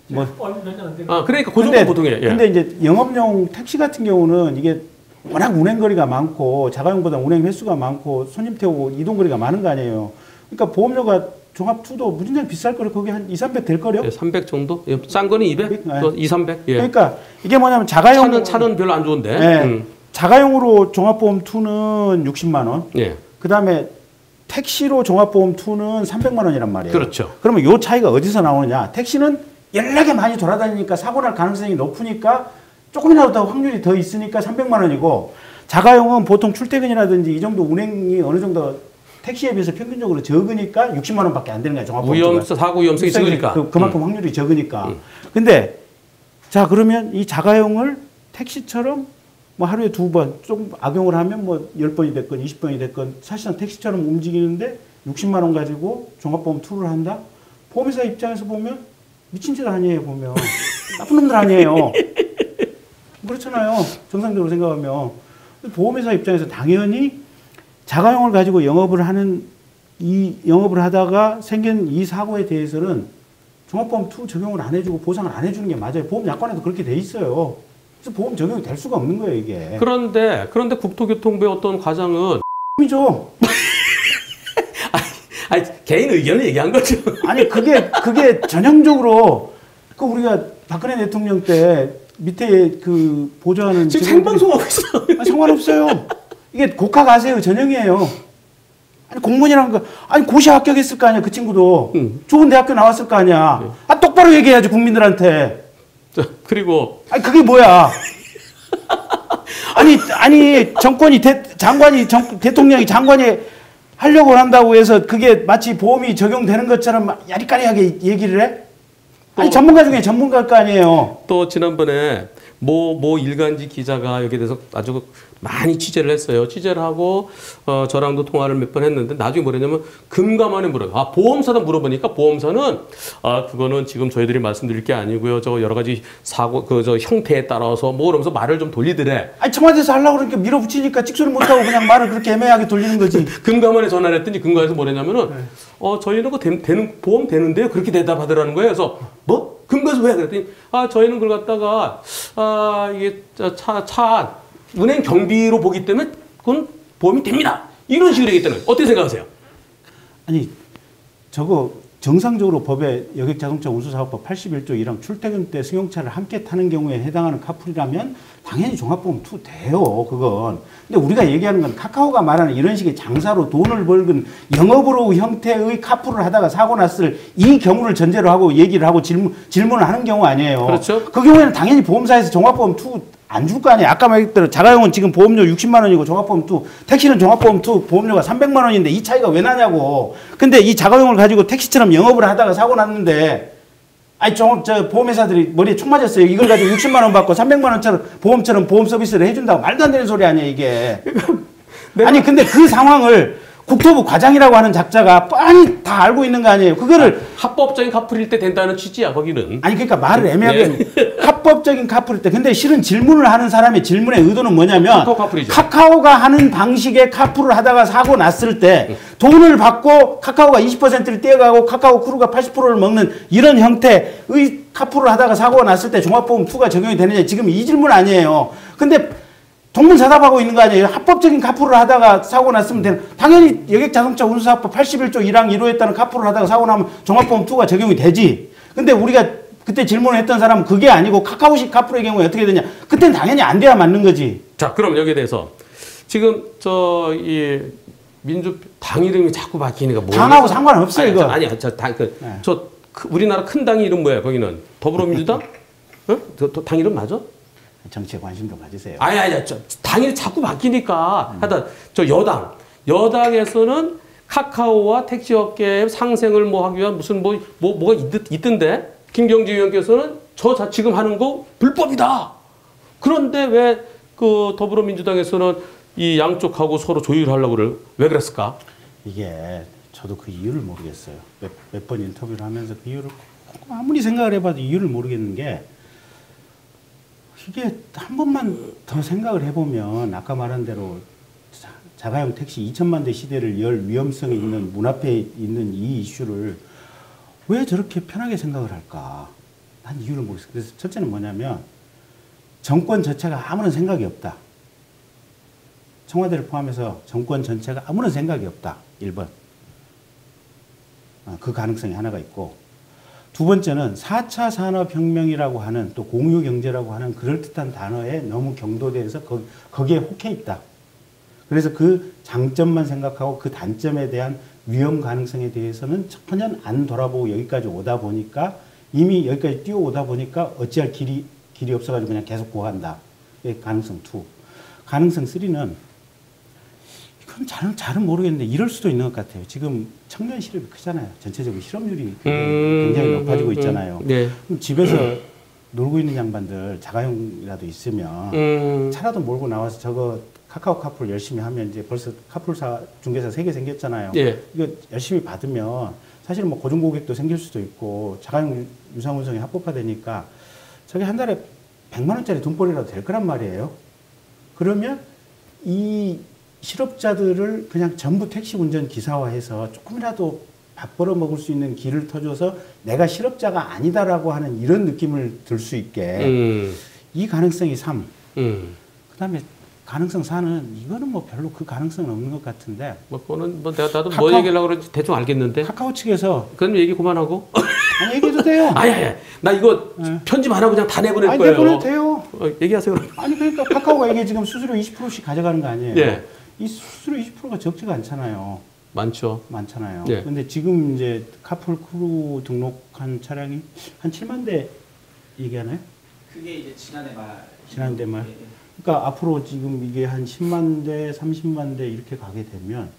[SPEAKER 1] 뭐.
[SPEAKER 4] 몇년안 되고.
[SPEAKER 2] 아 그러니까 그 정도 보통이에요. 예.
[SPEAKER 1] 근데 이제 영업용 택시 같은 경우는 이게 워낙 운행거리가 많고 자가용보다 운행 횟수가 많고 손님 태우고 이동거리가 많은 거 아니에요. 그러니까 보험료가 종합2도 무진장 비쌀 거려. 거기 한 2, 300 될 거려.
[SPEAKER 2] 예, 300 정도? 예, 싼 거는 200?
[SPEAKER 1] 네.
[SPEAKER 2] 또 2, 300? 예.
[SPEAKER 1] 그러니까 이게 뭐냐면 자가용
[SPEAKER 2] 차는 별로 안 좋은데.
[SPEAKER 1] 예. 자가용으로 종합보험 2는 60만 원.
[SPEAKER 2] 예.
[SPEAKER 1] 그다음에 택시로 종합보험 2는 300만 원이란 말이에요.
[SPEAKER 2] 그렇죠.
[SPEAKER 1] 그러면 요 차이가 어디서 나오느냐? 택시는 연락에 많이 돌아다니니까 사고 날 가능성이 높으니까 조금이라도 더 확률이 더 있으니까 300만 원이고 자가용은 보통 출퇴근이라든지 이 정도 운행이 어느 정도 택시에 비해서 평균적으로 적으니까 60만 원밖에 안 되는 거야. 종합보험
[SPEAKER 2] 사고 위험성이 적으니까.
[SPEAKER 1] 그만큼 확률이 적으니까. 근데 자 그러면 이 자가용을 택시처럼 뭐 하루에 2번 좀 악용을 하면 뭐 10번이 됐건 20번이 됐건 사실상 택시처럼 움직이는데 60만 원 가지고 종합보험 2를 한다? 보험회사 입장에서 보면 미친 짓 아니에요, 보면. 나쁜 놈들 아니에요. 그렇잖아요. 정상적으로 생각하면. 보험회사 입장에서 당연히 자가용을 가지고 영업을 하다가 생긴 이 사고에 대해서는 종합보험 2 적용을 안 해주고 보상을 안 해주는 게 맞아요. 보험 약관에도 그렇게 돼 있어요. 그래서 보험 적용이 될 수가 없는 거예요, 이게.
[SPEAKER 2] 그런데 국토교통부의 어떤 과장은
[SPEAKER 1] 이죠.
[SPEAKER 2] 아니, 개인 의견을 얘기한 거죠.
[SPEAKER 1] 아니 그게 전형적으로 그 우리가 박근혜 대통령 때 밑에 그 보좌하는
[SPEAKER 2] 지금 생방송하고 있어.
[SPEAKER 1] 상관없어요. 이게 고가 가세요 전형이에요. 아니 공무원이라는 거 아니 고시 합격했을 거 아니야 그 친구도 좋은 대학교 나왔을 거 아니야.
[SPEAKER 2] 네.
[SPEAKER 1] 아 똑바로 얘기해야지 국민들한테.
[SPEAKER 2] 자, 그리고
[SPEAKER 1] 아니 그게 뭐야? 아니 정권이 대통령이 장관이 하려고 한다고 해서 그게 마치 보험이 적용되는 것처럼 야리까리하게 얘기를 해? 아니 전문가 중에 전문가일 거 아니에요.
[SPEAKER 2] 또 지난번에 모 일간지 기자가 여기에 대해서 아주 많이 취재를 했어요. 취재를 하고 저랑도 통화를 몇 번 했는데 나중에 뭐랬냐면 금감원에 물어요. 보험사다 물어보니까 보험사는 그거는 지금 저희들이 말씀드릴 게 아니고요. 저 여러 가지 사고 저 형태에 따라서 뭐 그러면서 말을 좀 돌리더래.
[SPEAKER 1] 아니 청와대에서 하려고 그러니까 밀어붙이니까 찍소리 못하고 그냥 말을 그렇게 애매하게 돌리는 거지.
[SPEAKER 2] 금감원에 전화를 했더니 금감원에서 뭐랬냐면은 저희는 그 되는 보험 되는데요. 그렇게 대답하더라는 거예요. 그래서 뭐? 금감원에서 왜? 그랬더니 저희는 그걸 갖다가 이게 차 은행 경비로 보기 때문에 그건 보험이 됩니다. 이런 식으로 얘기했다는 거예요. 어떻게 생각하세요?
[SPEAKER 1] 아니 저거 정상적으로 법에 여객자동차 운수사업법 81조 1항 출퇴근 때 승용차를 함께 타는 경우에 해당하는 카풀이라면 당연히 종합보험 2 돼요. 그건. 근데 우리가 얘기하는 건 카카오가 말하는 이런 식의 장사로 돈을 벌건 영업으로 형태의 카풀을 하다가 사고 났을 이 경우를 전제로 하고 얘기를 하고 질문을 하는 경우 아니에요.
[SPEAKER 2] 그렇죠.
[SPEAKER 1] 그 경우에는 당연히 보험사에서 종합보험 2 안 줄 거 아니에요. 아까 말했던 자가용은 지금 보험료 60만 원이고 종합보험 2, 택시는 종합보험 2 보험료가 300만 원인데 이 차이가 왜 나냐고. 근데 이 자가용을 가지고 택시처럼 영업을 하다가 사고 났는데 저 보험회사들이 머리에 총 맞았어요. 이걸 가지고 60만 원 받고 300만 원처럼 보험처럼 보험 서비스를 해준다고 말도 안 되는 소리 아니야 이게. 아니 근데 그 상황을 국토부 과장이라고 하는 작자가 뻔히 다 알고 있는 거 아니에요. 그거를
[SPEAKER 2] 합법적인 카풀일 때 된다는 취지야 거기는.
[SPEAKER 1] 아니 그러니까 말을 애매하게 합법적인 카풀일 때. 근데 실은 질문을 하는 사람의 질문의 의도는 뭐냐면 카카오가 하는 방식의 카풀을 하다가 사고 났을 때 돈을 받고 카카오가 20%를 떼어가고 카카오 크루가 80%를 먹는 이런 형태의 카풀을 하다가 사고가 났을 때 종합보험 2가 적용이 되느냐 지금 이 질문 아니에요. 근데 동문사답하고 있는 거 아니에요. 합법적인 카풀을 하다가 사고 났으면 되는. 당연히 여객자동차 운수사업법 81조 1항 1호에 따른 카풀을 하다가 사고 나면 종합보험 2가 적용이 되지. 근데 우리가 그때 질문을 했던 사람은 그게 아니고 카카오식 카풀의 경우에 어떻게 되냐. 그때는 당연히 안 돼야 맞는 거지.
[SPEAKER 2] 자, 그럼 여기에 대해서 지금 이 민주당 이름이 자꾸 바뀌니까 뭐
[SPEAKER 1] 당하고 상관없어요, 이거.
[SPEAKER 2] 우리나라 큰 당 이름 뭐야? 거기는 더불어민주당? 당 이름 맞아?
[SPEAKER 1] 정치에 관심 좀 가지세요.
[SPEAKER 2] 아니, 당이 자꾸 바뀌니까. 하여튼, 여당에서는 카카오와 택시업계의 상생을 하기 위한 무슨 뭐가 있던데, 김경지 의원께서는 지금 하는 거 불법이다. 그런데 왜 그 더불어민주당에서는 이 양쪽하고 서로 조율하려고 왜 그랬을까?
[SPEAKER 1] 이게 저도 그 이유를 모르겠어요. 몇 번 인터뷰를 하면서 그 이유를 아무리 생각을 해봐도 이유를 모르겠는 게 이게 한 번만 더 생각을 해보면 아까 말한 대로 자가용 택시 2천만 대 시대를 열 위험성이 있는 문 앞에 있는 이 이슈를 왜 저렇게 편하게 생각을 할까? 난 이유를 모르겠어요. 그래서 첫째는 뭐냐면 정권 자체가 아무런 생각이 없다. 청와대를 포함해서 정권 전체가 아무런 생각이 없다. 1번. 그 가능성이 하나가 있고 두 번째는 4차 산업혁명이라고 하는 또 공유경제라고 하는 그럴듯한 단어에 너무 경도돼서 거기에 혹해 있다. 그래서 그 장점만 생각하고 그 단점에 대한 위험 가능성에 대해서는 전혀 안 돌아보고 여기까지 오다 보니까 이미 여기까지 뛰어오다 보니까 어찌할 길이 없어가지고 그냥 계속 고간다. 가능성 2. 가능성 3는 이건 잘은 모르겠는데 이럴 수도 있는 것 같아요. 지금 청년 실업이 크잖아요. 전체적으로 실업률이 굉장히 높아지고 있잖아요.
[SPEAKER 2] 네.
[SPEAKER 1] 그럼 집에서 놀고 있는 양반들 자가용이라도 있으면 차라도 몰고 나와서 저거 카카오 카풀 열심히 하면 이제 벌써 카풀사 중개사 3개 생겼잖아요.
[SPEAKER 2] 예.
[SPEAKER 1] 이거 열심히 받으면 사실은 뭐 고정 고객도 생길 수도 있고 자가용 유상운송이 합법화되니까 저게 한 달에 100만 원짜리 돈벌이라도 될 거란 말이에요. 그러면 이 실업자들을 그냥 전부 택시 운전 기사화해서 조금이라도 밥 벌어 먹을 수 있는 길을 터줘서 내가 실업자가 아니다라고 하는 이런 느낌을 들 수 있게 이 가능성이 3. 그다음에 가능성 4는 이거는 뭐 별로 그 가능성은 없는 것 같은데.
[SPEAKER 2] 뭐 그거는 뭐 나도 뭐 얘기하려고 그러지 대충 알겠는데.
[SPEAKER 1] 카카오 측에서
[SPEAKER 2] 그럼 얘기 그만하고.
[SPEAKER 1] 아니 얘기해도 돼요.
[SPEAKER 2] 아니. 나 이거
[SPEAKER 1] 네.
[SPEAKER 2] 편집 안 하고 그냥 다 내보낼
[SPEAKER 1] 아니
[SPEAKER 2] 거예요.
[SPEAKER 1] 내보내도 돼요.
[SPEAKER 2] 얘기하세요 그럼.
[SPEAKER 1] 아니 그러니까 카카오가 이게 지금 수수료 20%씩 가져가는 거 아니에요?
[SPEAKER 2] 예.
[SPEAKER 1] 이 수수료 20%가 적지가 않잖아요.
[SPEAKER 2] 많죠.
[SPEAKER 1] 많잖아요.
[SPEAKER 2] 예.
[SPEAKER 1] 근데 지금 이제 카풀 크루 등록한 차량이 한 7만 대 얘기하나요?
[SPEAKER 3] 그게 이제 지난해 말.
[SPEAKER 1] 지난해 말.
[SPEAKER 3] 예, 예.
[SPEAKER 1] 그러니까 앞으로 지금 이게 한 10만 대, 30만 대 이렇게 가게 되면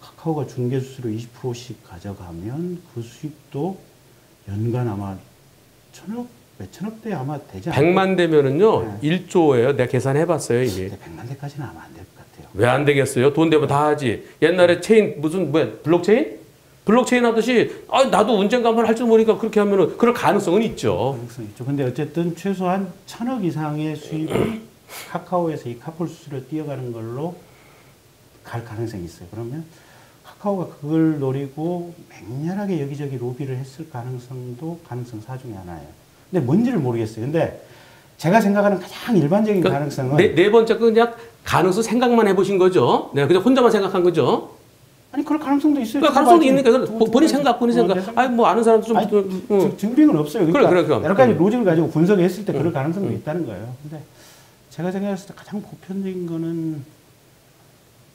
[SPEAKER 1] 카카오가 중개 수수료 20%씩 가져가면 그 수익도 연간 아마 몇천억 대 아마 되지 않을까?
[SPEAKER 2] 100만 대면은요. 1조예요. 내가 계산해 봤어요, 이미.
[SPEAKER 1] 100만 대까지는 아마 안 될 것 같아요.
[SPEAKER 2] 왜 안 되겠어요? 돈 되면 다 하지. 옛날에 체인 무슨 뭐야? 블록체인? 블록체인 하듯이 나도 언젠가 한번 할 줄 모르니까 그렇게 하면은 그럴 가능성은 있죠.
[SPEAKER 1] 가능성이 있죠. 근데 어쨌든 최소한 1,000억 이상의 수입이 카카오에서 이 카풀 수수료 뛰어가는 걸로 갈 가능성이 있어요. 그러면 카카오가 그걸 노리고 맹렬하게 여기저기 로비를 했을 가능성도 가능성 4 중에 하나예요. 근데 뭔지를 모르겠어요. 근데 제가 생각하는 가장 일반적인
[SPEAKER 2] 그러니까
[SPEAKER 1] 가능성은
[SPEAKER 2] 네 번째 그냥 가능성 생각만 해보신 거죠. 네, 그냥 혼자만 생각한 거죠.
[SPEAKER 1] 아니 그럴 가능성도 있어요.
[SPEAKER 2] 그러니까 가능성도 있는 게
[SPEAKER 1] 두
[SPEAKER 2] 본인 생각, 본인 생각. 아니 뭐 아는 사람도 좀.
[SPEAKER 1] 아니, 증빙은 없어요. 그러니까
[SPEAKER 2] 그래.
[SPEAKER 1] 여러 가지 로직을 가지고 분석했을 때 그럴 가능성도 있다는 거예요. 근데 제가 생각했을 때 가장 보편적인 거는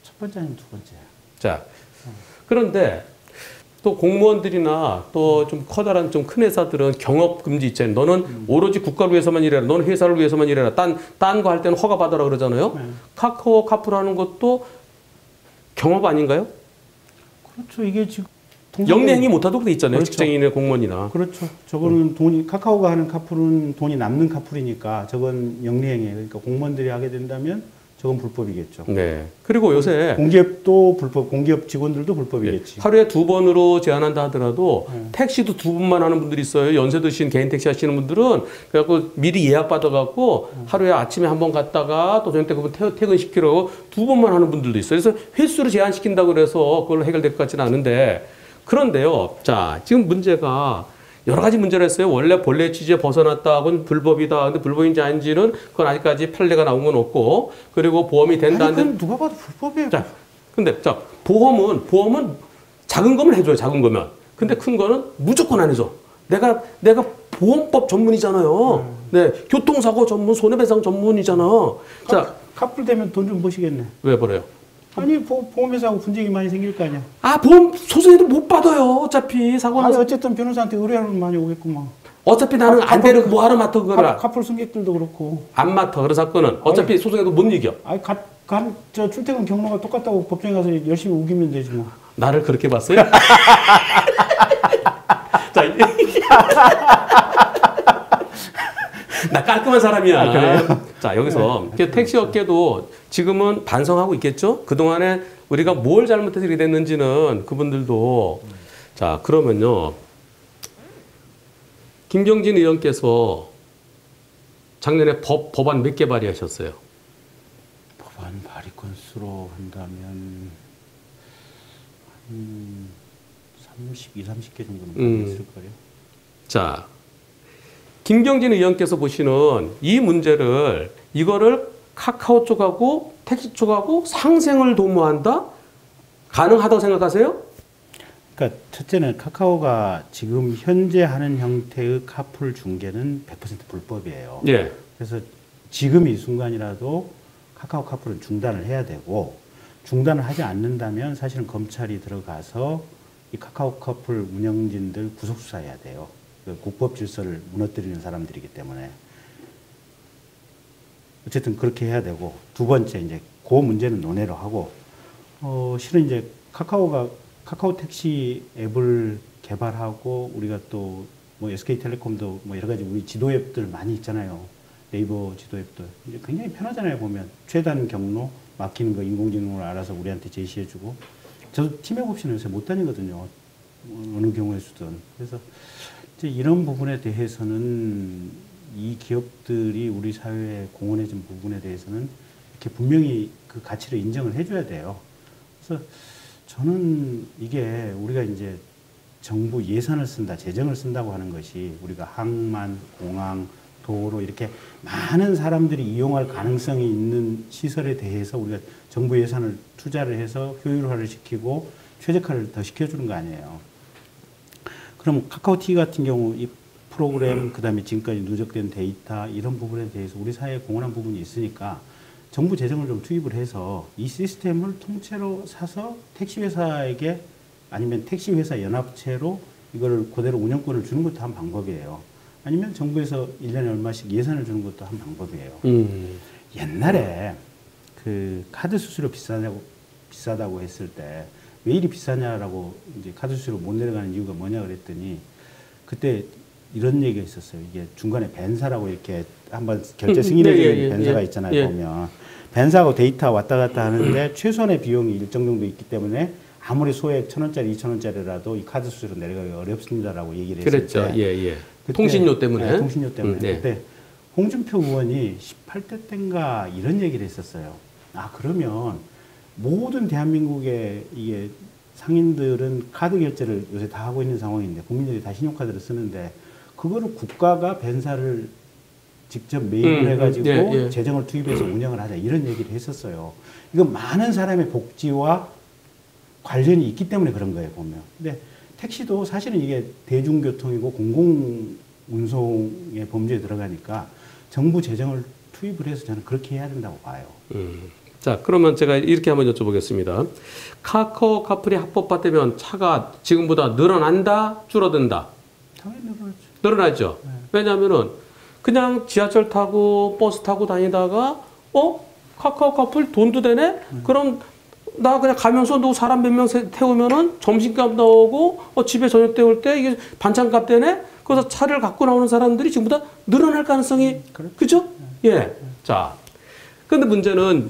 [SPEAKER 1] 첫 번째 아니면 두 번째예요.
[SPEAKER 2] 자, 그런데 또 공무원들이나 또 좀 커다란 좀 큰 회사들은 경업 금지 있잖아요. 너는 오로지 국가를 위해서만 일해라. 너는 회사를 위해서만 일해라. 딴 거 할 때는 허가 받으라 그러잖아요.
[SPEAKER 1] 네.
[SPEAKER 2] 카카오 카풀 하는 것도 경업 아닌가요?
[SPEAKER 1] 그렇죠. 이게 지금
[SPEAKER 2] 영리행위 못하도록 돼 있잖아요.
[SPEAKER 1] 그렇죠.
[SPEAKER 2] 직장인의 공무원이나.
[SPEAKER 1] 그렇죠. 저거는 돈이 카카오가 하는 카풀은 돈이 남는 카풀이니까 저건 영리행위예요. 그러니까 공무원들이 하게 된다면 저건 불법이겠죠.
[SPEAKER 2] 네. 그리고 요새
[SPEAKER 1] 공기업도 불법, 공기업 직원들도 불법이겠지.
[SPEAKER 2] 하루에 2번으로 제한한다 하더라도
[SPEAKER 1] 네.
[SPEAKER 2] 택시도 2번만 하는 분들이 있어요. 연세 드신 개인 택시 하시는 분들은 그래갖고 미리 예약 받아갖고 하루에 아침에 한 번 갔다가 또 저녁 때 그분 퇴근시키려고 2번만 하는 분들도 있어요. 그래서 횟수를 제한시킨다고 그래서 그걸로 해결될 것 같지는 않은데 그런데요. 자, 지금 문제가 여러 가지 문제를 했어요. 원래 본래 취지에 벗어났다고는 불법이다. 근데 불법인지 아닌지는 그건 아직까지 판례가 나온 건 없고 그리고 보험이 된다.
[SPEAKER 1] 아니, 그건 누가 봐도 불법이에요.
[SPEAKER 2] 자, 근데 자 보험은 작은 거면 해줘요. 작은 거면. 근데 큰 거는 무조건 안 해줘. 내가 보험법 전문이잖아요. 네, 교통사고 전문, 손해배상 전문이잖아. 자,
[SPEAKER 1] 카풀 되면 돈 좀 버시겠네.
[SPEAKER 2] 왜 그래요?
[SPEAKER 1] 아니 보험회사하고 분쟁이 많이 생길 거 아니야.
[SPEAKER 2] 아, 보험 소송해도 못 받아요. 어차피 사고
[SPEAKER 1] 아니
[SPEAKER 2] 나서
[SPEAKER 1] 어쨌든 변호사한테 의뢰하면 많이 오겠구만.
[SPEAKER 2] 어차피 나는 안 되는 뭐 하러 맡아 그거라.
[SPEAKER 1] 카풀 승객들도 그렇고.
[SPEAKER 2] 안 맡아. 그런 사건은 어차피 소송해도 못 이겨.
[SPEAKER 1] 아니 저 출퇴근 경로가 똑같다고 법정에 가서 열심히 우기면 되지 뭐.
[SPEAKER 2] 나를 그렇게 봤어요? 자, 나 깔끔한 사람이야.
[SPEAKER 1] 아, 그래요?
[SPEAKER 2] 자, 여기서 택시 업계도 지금은 반성하고 있겠죠? 그동안에 우리가 뭘 잘못해서 이렇게 됐는지는 그분들도. 자, 그러면요. 김경진 의원께서 작년에 법안 몇 개 발의하셨어요?
[SPEAKER 1] 법안 발의 건수로 한다면 한 30개 정도는 있을 거예요.
[SPEAKER 2] 자, 김경진 의원께서 보시는 이 문제를 이거를 카카오 쪽하고 택시 쪽하고 상생을 도모한다? 가능하다고 생각하세요?
[SPEAKER 1] 그러니까 첫째는 카카오가 지금 현재 하는 형태의 카풀 중개는 100% 불법이에요.
[SPEAKER 2] 예.
[SPEAKER 1] 그래서 지금 이 순간이라도 카카오 카풀은 중단을 해야 되고 중단을 하지 않는다면 사실은 검찰이 들어가서 이 카카오 카풀 운영진들 구속 수사해야 돼요. 국법 질서를 무너뜨리는 사람들이기 때문에 어쨌든 그렇게 해야 되고 두 번째 이제 그 문제는 논의를 하고 실은 이제 카카오 택시 앱을 개발하고 우리가 또 뭐 SK텔레콤도 뭐 여러 가지 우리 지도 앱들 많이 있잖아요. 네이버 지도 앱들 이제 굉장히 편하잖아요. 보면 최단 경로 막히는 거 인공지능으로 알아서 우리한테 제시해주고 저도 팀앱 옵션을 요새 못 다니거든요. 어느 경우에서든. 그래서 이제 이런 부분에 대해서는 이 기업들이 우리 사회에 공헌해준 부분에 대해서는 이렇게 분명히 그 가치를 인정을 해줘야 돼요. 그래서 저는 이게 우리가 이제 정부 예산을 쓴다, 재정을 쓴다고 하는 것이 우리가 항만, 공항, 도로 이렇게 많은 사람들이 이용할 가능성이 있는 시설에 대해서 우리가 정부 예산을 투자를 해서 효율화를 시키고 최적화를 더 시켜주는 거 아니에요. 그럼 카카오티 같은 경우 이 프로그램 그다음에 지금까지 누적된 데이터 이런 부분에 대해서 우리 사회에 공헌한 부분이 있으니까 정부 재정을 좀 투입을 해서 이 시스템을 통째로 사서 택시회사에게 아니면 택시회사 연합체로 이거를 그대로 운영권을 주는 것도 한 방법이에요. 아니면 정부에서 1년에 얼마씩 예산을 주는 것도 한 방법이에요. 옛날에 그 카드 수수료 비싸다고 했을 때 왜 이리 비싸냐라고 이제 카드 수수료 못 내려가는 이유가 뭐냐 그랬더니 그때 이런 얘기가 있었어요. 이게 중간에 벤사라고 이렇게 한번 결제 승인해주는 벤사가 있잖아요. 보면 벤사하고 데이터 왔다 갔다 하는데 최소한의 비용이 일정 정도 있기 때문에 아무리 소액 1,000원짜리, 2,000원짜리라도 이 카드 수수료 내려가기 어렵습니다라고 얘기를 했을
[SPEAKER 2] 그랬죠.
[SPEAKER 1] 때 그때,
[SPEAKER 2] 통신료 때문에.
[SPEAKER 1] 네, 통신료 때문에. 그때 홍준표 의원이 18대 때인가 이런 얘기를 했었어요. 아, 그러면 모든 대한민국의 이게 상인들은 카드 결제를 요새 다 하고 있는 상황인데 국민들이 다 신용카드를 쓰는데 그거를 국가가 벤사를 직접 매입을 해가지고 재정을 투입해서 운영을 하자 이런 얘기를 했었어요. 이건 많은 사람의 복지와 관련이 있기 때문에 그런 거예요, 보면. 근데 택시도 사실은 이게 대중교통이고 공공운송의 범죄에 들어가니까 정부 재정을 투입을 해서 저는 그렇게 해야 된다고 봐요.
[SPEAKER 2] 자, 그러면 제가 이렇게 한번 여쭤보겠습니다. 카카오 카풀이 합법화되면 차가 지금보다 늘어난다, 줄어든다?
[SPEAKER 1] 당연히 늘어났죠.
[SPEAKER 2] 늘어나죠. 네. 왜냐하면은 그냥 지하철 타고 버스 타고 다니다가 카카오 카풀 돈도 되네? 그럼 나 그냥 가면서 너 사람 몇 명 태우면은 점심값 나오고 집에 저녁 때 올 때 이게 반찬값 되네? 그래서 차를 갖고 나오는 사람들이 지금보다 늘어날 가능성이 그죠? 예. 자, 근데 문제는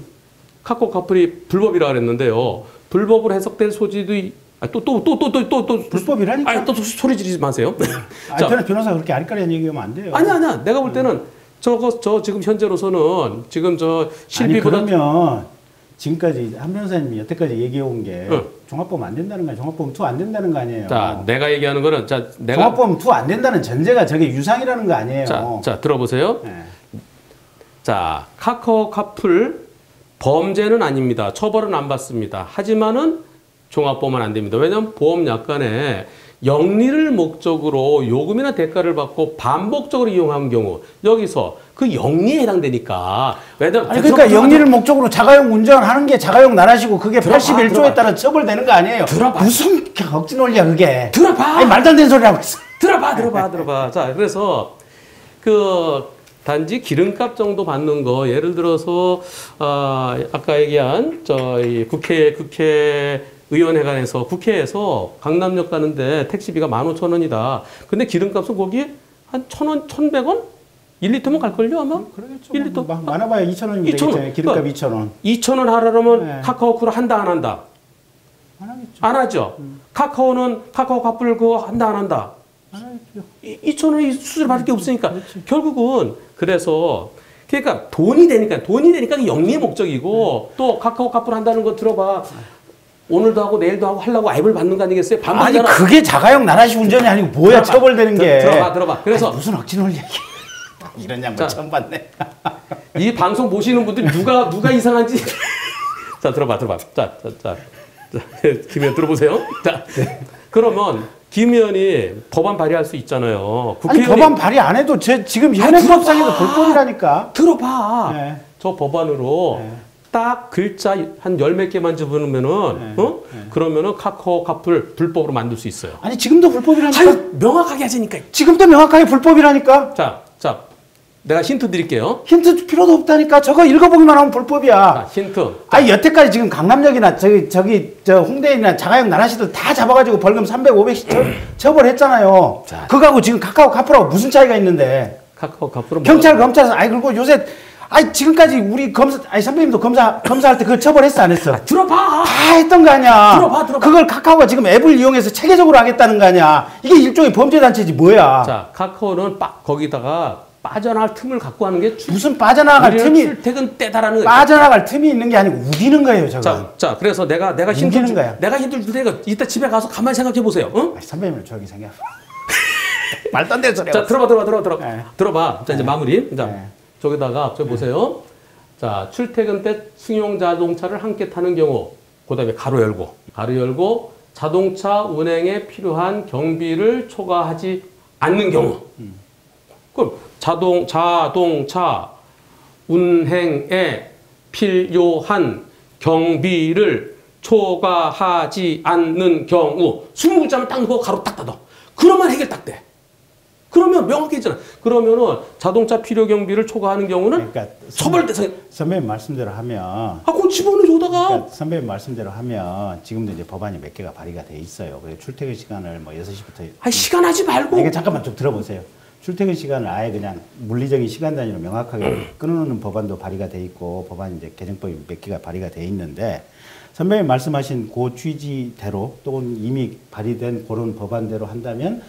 [SPEAKER 2] 카카오 카풀이 불법이라 그랬는데요. 불법으로 해석될 소지도 또
[SPEAKER 1] 불법이라니까.
[SPEAKER 2] 또 소리 지르지 마세요.
[SPEAKER 1] 저는 변호사 그렇게 아리까리한 얘기하면 안 돼요.
[SPEAKER 2] 아니야. 내가 볼 때는 저 지금 현재로서는 지금 저 실비보다
[SPEAKER 1] 그러면 지금까지 한 변호사님이 여태까지 얘기해온 게 종합보험 안 된다는 거 아니에요? 종합보험 투 안 된다는 거 아니에요?
[SPEAKER 2] 자, 내가 얘기하는 거는
[SPEAKER 1] 종합보험 투 안 된다는 전제가 저게 유상이라는 거 아니에요?
[SPEAKER 2] 자, 들어보세요.
[SPEAKER 1] 네.
[SPEAKER 2] 자, 카카오 카풀 범죄는 아닙니다. 처벌은 안 받습니다. 하지만은 종합보험은 안 됩니다. 왜냐하면 보험약관에 영리를 목적으로 요금이나 대가를 받고 반복적으로 이용한 경우 여기서 그 영리에 해당되니까.
[SPEAKER 1] 아니 그러니까 영리를 목적으로 자가용 운전하는 게 자가용 나라시고 그게 81조에 따라 처벌되는 거 아니에요?
[SPEAKER 2] 들어봐.
[SPEAKER 1] 무슨 억지 논리야 그게?
[SPEAKER 2] 들어봐.
[SPEAKER 1] 아니 말도 안 되는 소리 하고 있어.
[SPEAKER 2] 들어봐. 자, 그래서 단지 기름값 정도 받는 거 예를 들어서 아까 얘기한 저희 국회의원회관에서 국회에서 강남역 가는데 택시비가 15,000원이다. 근데 기름값은 거기 한 1,000원, 1,100원? 1리터면 갈걸요 아마?
[SPEAKER 1] 그러겠죠.
[SPEAKER 2] 1리터.
[SPEAKER 1] 많아봐야 2,000원이면 되겠잖아요. 기름값 2,000원.
[SPEAKER 2] 2,000원 하라면 카카오쿠를 한다 안 한다?
[SPEAKER 1] 안 하겠죠.
[SPEAKER 2] 안 하죠. 카카오는 카카오 카풀 그거 한다 안 한다?
[SPEAKER 1] 안 하겠죠.
[SPEAKER 2] 2,000원이 수수료 받을 게 없으니까.
[SPEAKER 1] 그렇지.
[SPEAKER 2] 결국은 그래서 그러니까 돈이 되니까 영리의 목적이고 또 카카오 카풀 한다는 거 들어봐. 오늘도 하고 내일도 하고 하려고 앱을 받는 거 아니겠어요?
[SPEAKER 1] 아니 그게 자가용 나라시 운전이 아니고 뭐야 처벌되는 게.
[SPEAKER 2] 들어봐. 그래서
[SPEAKER 1] 무슨 억지 논리야 이런 양반 처음 봤네.
[SPEAKER 2] 이 방송 보시는 분들이 누가 이상한지. 자 들어봐. 자 김 의원 들어보세요. 자 그러면 김 의원이 법안 발의할 수 있잖아요.
[SPEAKER 1] 아니 법안 발의 안 해도 지금 현행법상에도 불법이라니까.
[SPEAKER 2] 들어봐.
[SPEAKER 1] 네.
[SPEAKER 2] 저 법안으로 딱 글자 한 10몇 개만 집어넣으면은 그러면은 카카오 카풀 불법으로 만들 수 있어요.
[SPEAKER 1] 아니 지금도 불법이라니까.
[SPEAKER 2] 아유, 명확하게 하자니까.
[SPEAKER 1] 지금도 명확하게 불법이라니까.
[SPEAKER 2] 자 내가 힌트 드릴게요.
[SPEAKER 1] 힌트 필요도 없다니까. 저거 읽어보기만 하면 불법이야.
[SPEAKER 2] 자, 힌트.
[SPEAKER 1] 아니 여태까지 지금 강남역이나 저 홍대이나 자가용 나라시들 다 잡아가지고 벌금 300, 500씩 처벌했잖아요. 그거하고 지금 카카오 카풀하고 무슨 차이가 있는데?
[SPEAKER 2] 카카오 카풀은
[SPEAKER 1] 경찰 검찰에서 그리고 요새 아니 지금까지 우리 검사, 아니 선배님도 검사할 때 그걸 처벌했어 안 했어?
[SPEAKER 2] 들어봐.
[SPEAKER 1] 다 했던 거 아니야.
[SPEAKER 2] 들어봐.
[SPEAKER 1] 그걸 카카오가 지금 앱을 이용해서 체계적으로 하겠다는 거 아니야. 이게 일종의 범죄 단체지 뭐야.
[SPEAKER 2] 자, 카카오는 거기다가 빠져나갈 틈을 갖고 하는 게
[SPEAKER 1] 무슨 빠져나갈 틈이
[SPEAKER 2] 출퇴근 때다라는 거야.
[SPEAKER 1] 빠져나갈 틈이 있는 게 아니고 우기는 거예요, 저거.
[SPEAKER 2] 자, 그래서 내가
[SPEAKER 1] 우기는 거야.
[SPEAKER 2] 내가 힘들 테니까 이따 집에 가서 가만히 생각해 보세요. 응?
[SPEAKER 1] 아니, 선배님을 저기 생각. 말도 안 되는 소리.
[SPEAKER 2] 자, 들어봐.
[SPEAKER 1] 네.
[SPEAKER 2] 들어봐. 자, 이제 마무리. 자,
[SPEAKER 1] 네.
[SPEAKER 2] 저기다가 저기 보세요. 자, 출퇴근 때 승용 자동차를 함께 타는 경우, 그다음에 가로 열고 자동차 운행에 필요한 경비를 초과하지 않는 경우. 그럼 자동차 운행에 필요한 경비를 초과하지 않는 경우 20글자만 딱 넣고 가로 딱 닫아. 그러면 해결 딱 돼. 그러면 명확해지잖아. 그러면은 자동차 필요 경비를 초과하는 경우는
[SPEAKER 1] 그러니까
[SPEAKER 2] 처벌 대상.
[SPEAKER 1] 선배님 말씀대로 하면
[SPEAKER 2] 그건 집어넣어줘다가.
[SPEAKER 1] 그러니까 선배님 말씀대로 하면 지금도 이제 법안이 몇 개가 발의가 돼 있어요. 그래서 출퇴근 시간을 뭐 6시부터
[SPEAKER 2] 시간 하지 말고.
[SPEAKER 1] 이게 잠깐만 좀 들어보세요. 출퇴근 시간을 아예 그냥 물리적인 시간 단위로 명확하게 끊어놓는 법안도 발의가 돼 있고 법안 이제 개정법이 몇 개가 발의가 돼 있는데 선배님 말씀하신 그 취지대로 또는 이미 발의된 그런 법안대로 한다면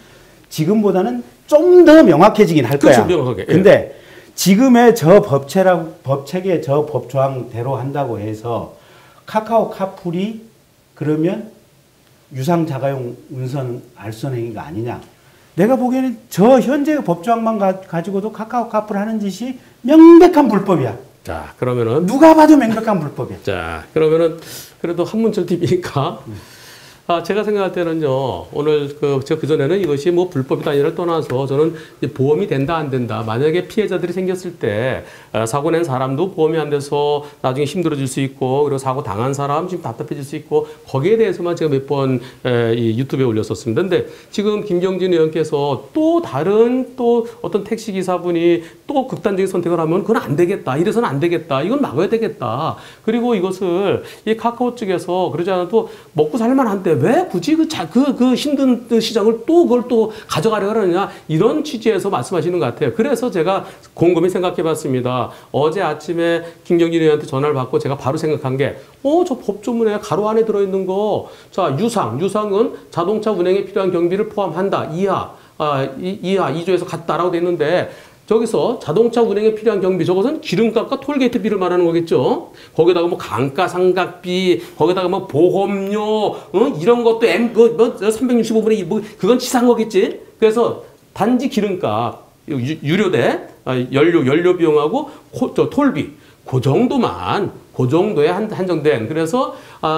[SPEAKER 1] 지금보다는 좀 더 명확해지긴 할 거야.
[SPEAKER 2] 그렇죠, 명확하게. 예.
[SPEAKER 1] 근데 지금의 저 법체계 저 법조항대로 한다고 해서 카카오 카풀이 그러면 유상 자가용 운선 알선 행위가 아니냐? 내가 보기에는 저 현재의 법조항만 가지고도 카카오 카풀 하는 짓이 명백한 불법이야.
[SPEAKER 2] 자, 그러면은
[SPEAKER 1] 누가 봐도 명백한 불법이야.
[SPEAKER 2] 자, 그러면은 그래도 한문철 TV니까 제가 생각할 때는요, 오늘 제가 그전에는 이것이 뭐 불법이다 아니라 떠나서 저는 이제 보험이 된다 안 된다. 만약에 피해자들이 생겼을 때 사고 낸 사람도 보험이 안 돼서 나중에 힘들어질 수 있고, 그리고 사고 당한 사람 지금 답답해질 수 있고, 거기에 대해서만 제가 몇 번 이 유튜브에 올렸었습니다. 근데 지금 김경진 의원께서 또 다른 또 어떤 택시기사분이 또 극단적인 선택을 하면 그건 안 되겠다. 이래서는 안 되겠다. 이건 막아야 되겠다. 그리고 이것을 이 카카오 측에서 그러지 않아도 먹고 살만한데 왜 굳이 그 힘든 시장을 또 그걸 또 가져가려고 하느냐 이런 취지에서 말씀하시는 것 같아요. 그래서 제가 곰곰이 생각해 봤습니다. 어제 아침에 김경진 의원한테 전화를 받고 제가 바로 생각한 게 저 법조문에 가로 안에 들어있는 거 자 유상은 자동차 운행에 필요한 경비를 포함한다. 이하 2조에서 같다라고 돼 있는데 저기서 자동차 운행에 필요한 경비, 저것은 기름값과 톨게이트비를 말하는 거겠죠. 거기다가 뭐 감가상각비, 거기다가 뭐 보험료, 이런 것도 365분의 1, 그건 치사한 거겠지. 그래서 단지 기름값, 유료대, 연료 비용하고 톨비, 그 정도에 한정된. 그래서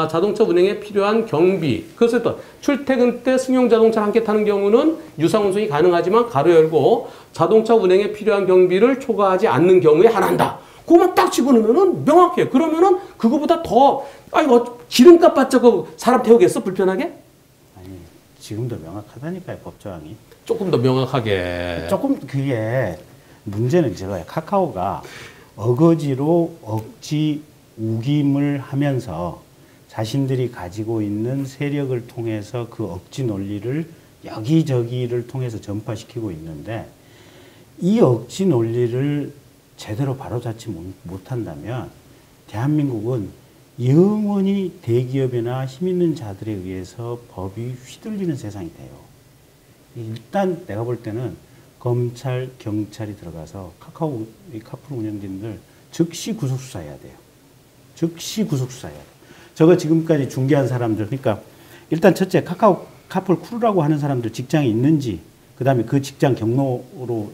[SPEAKER 2] 자동차 운행에 필요한 경비. 그래서 또 출퇴근 때 승용 자동차를 함께 타는 경우는 유상 운송이 가능하지만 가로 열고 자동차 운행에 필요한 경비를 초과하지 않는 경우에 한한다. 그거만 딱 집어넣으면은 명확해. 그러면은 그거보다 더 기름값 받자고 사람 태우겠어 불편하게?
[SPEAKER 1] 아니 지금도 명확하다니까요 법조항이.
[SPEAKER 2] 조금 더 명확하게.
[SPEAKER 1] 조금 그게 문제는 제가 카카오가 어거지로 억지 우김을 하면서 자신들이 가지고 있는 세력을 통해서 그 억지 논리를 여기저기를 통해서 전파시키고 있는데 이 억지 논리를 제대로 바로잡지 못한다면 대한민국은 영원히 대기업이나 힘 있는 자들에 의해서 법이 휘둘리는 세상이 돼요. 일단 내가 볼 때는 검찰, 경찰이 들어가서 카풀 운영진들 즉시 구속수사해야 돼요. 즉시 구속수사해야 돼요. 저거 지금까지 중개한 사람들, 그러니까 일단 첫째 카풀 크루라고 하는 사람들 직장이 있는지, 그 다음에 그 직장 경로로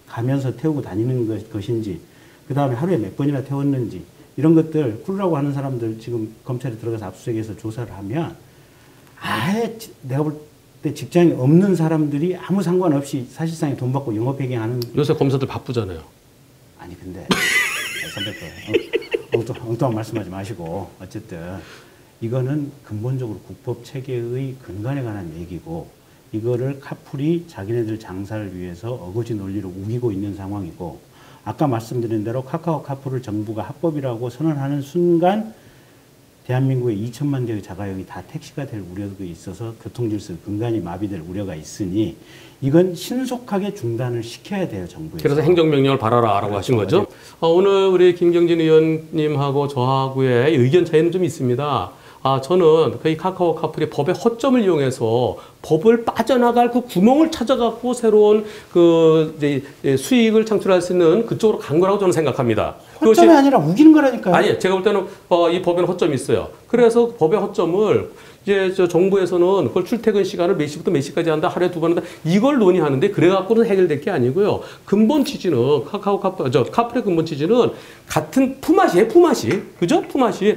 [SPEAKER 1] 가면서 태우고 다니는 것인지, 그 다음에 하루에 몇 번이나 태웠는지, 이런 것들 크루라고 하는 사람들 지금 검찰에 들어가서 압수수색해서 조사를 하면 아예 내가 볼 때 직장이 없는 사람들이 아무 상관없이 사실상에 돈 받고 영업회계하는.
[SPEAKER 2] 요새 검사들 바쁘잖아요.
[SPEAKER 1] 아니 근데 선배님 엉뚱한 말씀하지 마시고 어쨌든 이거는 근본적으로 국법 체계의 근간에 관한 얘기고 이거를 카풀이 자기네들 장사를 위해서 어거지 논리로 우기고 있는 상황이고 아까 말씀드린 대로 카카오 카풀을 정부가 합법이라고 선언하는 순간 대한민국에 2천만 개의 자가용이 다 택시가 될 우려가 있어서 교통질서 근간이 마비될 우려가 있으니 이건 신속하게 중단을 시켜야 돼요, 정부에서.
[SPEAKER 2] 그래서 행정명령을 발하라라고
[SPEAKER 1] 그렇죠.
[SPEAKER 2] 하신 거죠. 오늘 우리 김경진 의원님하고 저하고의 의견 차이는 좀 있습니다. 저는 이 카카오 카풀이 법의 허점을 이용해서 법을 빠져나갈 그 구멍을 찾아갖고 새로운 이제 수익을 창출할 수 있는 그쪽으로 간 거라고 저는 생각합니다.
[SPEAKER 1] 허점이 아니라 우기는 거라니까요.
[SPEAKER 2] 아니, 제가 볼 때는 이 법에는 허점이 있어요. 그래서 법의 허점을 이제 정부에서는 그걸 출퇴근 시간을 몇 시부터 몇 시까지 한다, 하루에 2번 한다, 이걸 논의하는데 그래갖고는 해결될 게 아니고요. 근본 취지는 카풀의 근본 취지는 같은 품앗이에요, 품앗이. 그죠? 품앗이.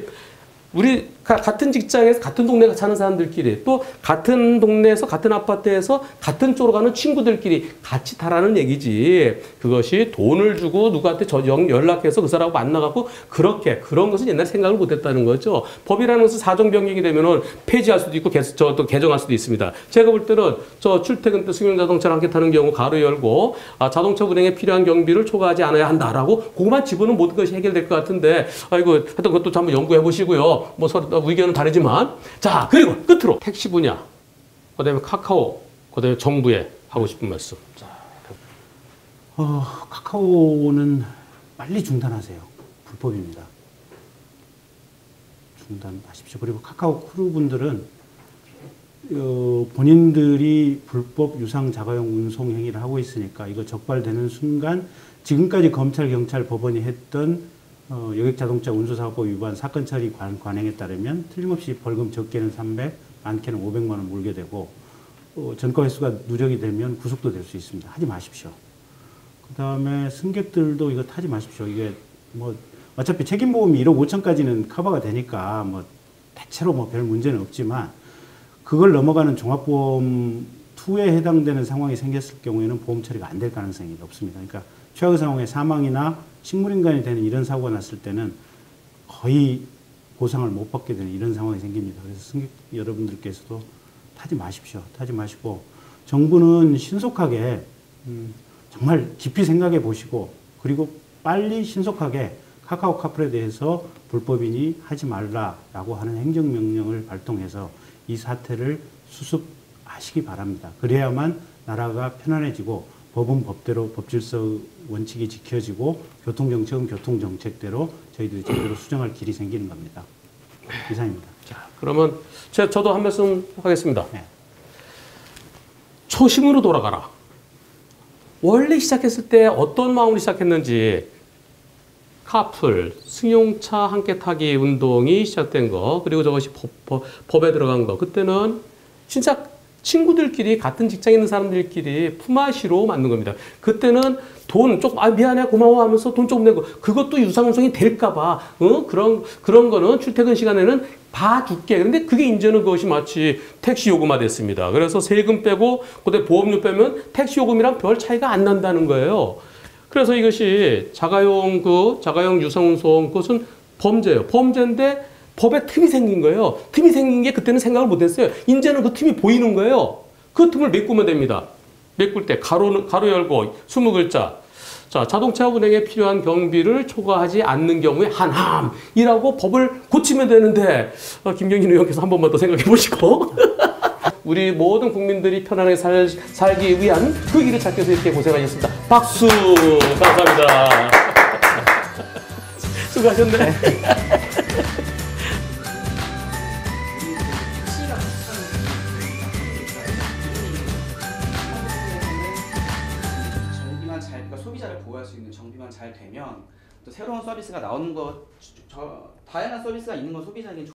[SPEAKER 2] 우리 같은 직장에서 같은 동네에 사는 사람들끼리 또 같은 동네에서 같은 아파트에서 같은 쪽으로 가는 친구들끼리 같이 타라는 얘기지. 그것이 돈을 주고 누구한테 연락해서 그 사람하고 만나갖고 그런 것은 옛날에 생각을 못했다는 거죠. 법이라는 것은 사정 변경이 되면은 폐지할 수도 있고 또 개정할 수도 있습니다. 제가 볼 때는 출퇴근 때 승용 자동차를 함께 타는 경우 가로 열고 자동차 운행에 필요한 경비를 초과하지 않아야 한다라고 그것만 집어넣으면 모든 것이 해결될 것 같은데 하여튼 그것도 한번 연구해 보시고요. 뭐 서로 의견은 다르지만 자, 그리고 끝으로 택시 분야, 그다음에 카카오, 그다음에 정부에 하고 싶은 말씀. 자,
[SPEAKER 1] 카카오는 빨리 중단하세요. 불법입니다. 중단하십시오. 그리고 카카오 크루 분들은 본인들이 불법 유상 자가용 운송 행위를 하고 있으니까 이거 적발되는 순간 지금까지 검찰, 경찰, 법원이 했던 여객자동차 운수사고 위반 사건 처리 관행에 따르면 틀림없이 벌금 적게는 300, 많게는 500만 원 물게 되고 전과 횟수가 누적이 되면 구속도 될 수 있습니다. 하지 마십시오. 그 다음에 승객들도 이거 타지 마십시오. 이게 뭐 어차피 책임보험이 1억 5천까지는 커버가 되니까 뭐 대체로 뭐 별 문제는 없지만 그걸 넘어가는 종합보험 2에 해당되는 상황이 생겼을 경우에는 보험 처리가 안 될 가능성이 높습니다. 그러니까 최악의 상황에 사망이나 식물인간이 되는 이런 사고가 났을 때는 거의 보상을 못 받게 되는 이런 상황이 생깁니다. 그래서 승객 여러분들께서도 타지 마십시오. 타지 마시고 정부는 신속하게 정말 깊이 생각해 보시고 그리고 빨리 신속하게 카카오 카풀에 대해서 불법이니 하지 말라라고 하는 행정명령을 발동해서 이 사태를 수습하시기 바랍니다. 그래야만 나라가 편안해지고 법은 법대로 법질서 원칙이 지켜지고 교통정책은 교통정책대로 저희들이 제대로 수정할 길이 생기는 겁니다. 이상입니다.
[SPEAKER 2] 자, 그러면 저도 한 말씀 하겠습니다.
[SPEAKER 1] 네.
[SPEAKER 2] 초심으로 돌아가라. 원래 시작했을 때 어떤 마음으로 시작했는지 카풀, 승용차 함께 타기 운동이 시작된 거 그리고 저것이 법에 들어간 거 그때는 진짜 친구들끼리 같은 직장에 있는 사람들끼리 품앗이로 만든 겁니다. 그때는 돈 조금 미안해 고마워 하면서 돈 조금 내고 그것도 유상운송이 될까봐 그런 거는 출퇴근 시간에는 봐줄게. 그런데 그게 이제는 그것이 마치 택시 요금화 됐습니다. 그래서 세금 빼고 그다음에 보험료 빼면 택시 요금이랑 별 차이가 안 난다는 거예요. 그래서 이것이 자가용 유상운송 그것은 범죄예요. 범죄인데 법에 틈이 생긴 거예요. 틈이 생긴 게 그때는 생각을 못했어요. 이제는 그 틈이 보이는 거예요. 그 틈을 메꾸면 됩니다. 메꿀 때 가로 열고 20글자. 자, 자동차 운행에 필요한 경비를 초과하지 않는 경우에 한함이라고 법을 고치면 되는데 김경진 의원께서 한 번만 더 생각해 보시고 우리 모든 국민들이 편안하게 살기 위한 그 길을 찾기 위해서 이렇게 고생하셨습니다. 박수! 감사합니다. 수고하셨네.
[SPEAKER 3] 소비자를 보호할 수 있는 정비만 잘 되면 또 새로운 서비스가 나오는 것, 다양한 서비스가 있는 건 소비자에게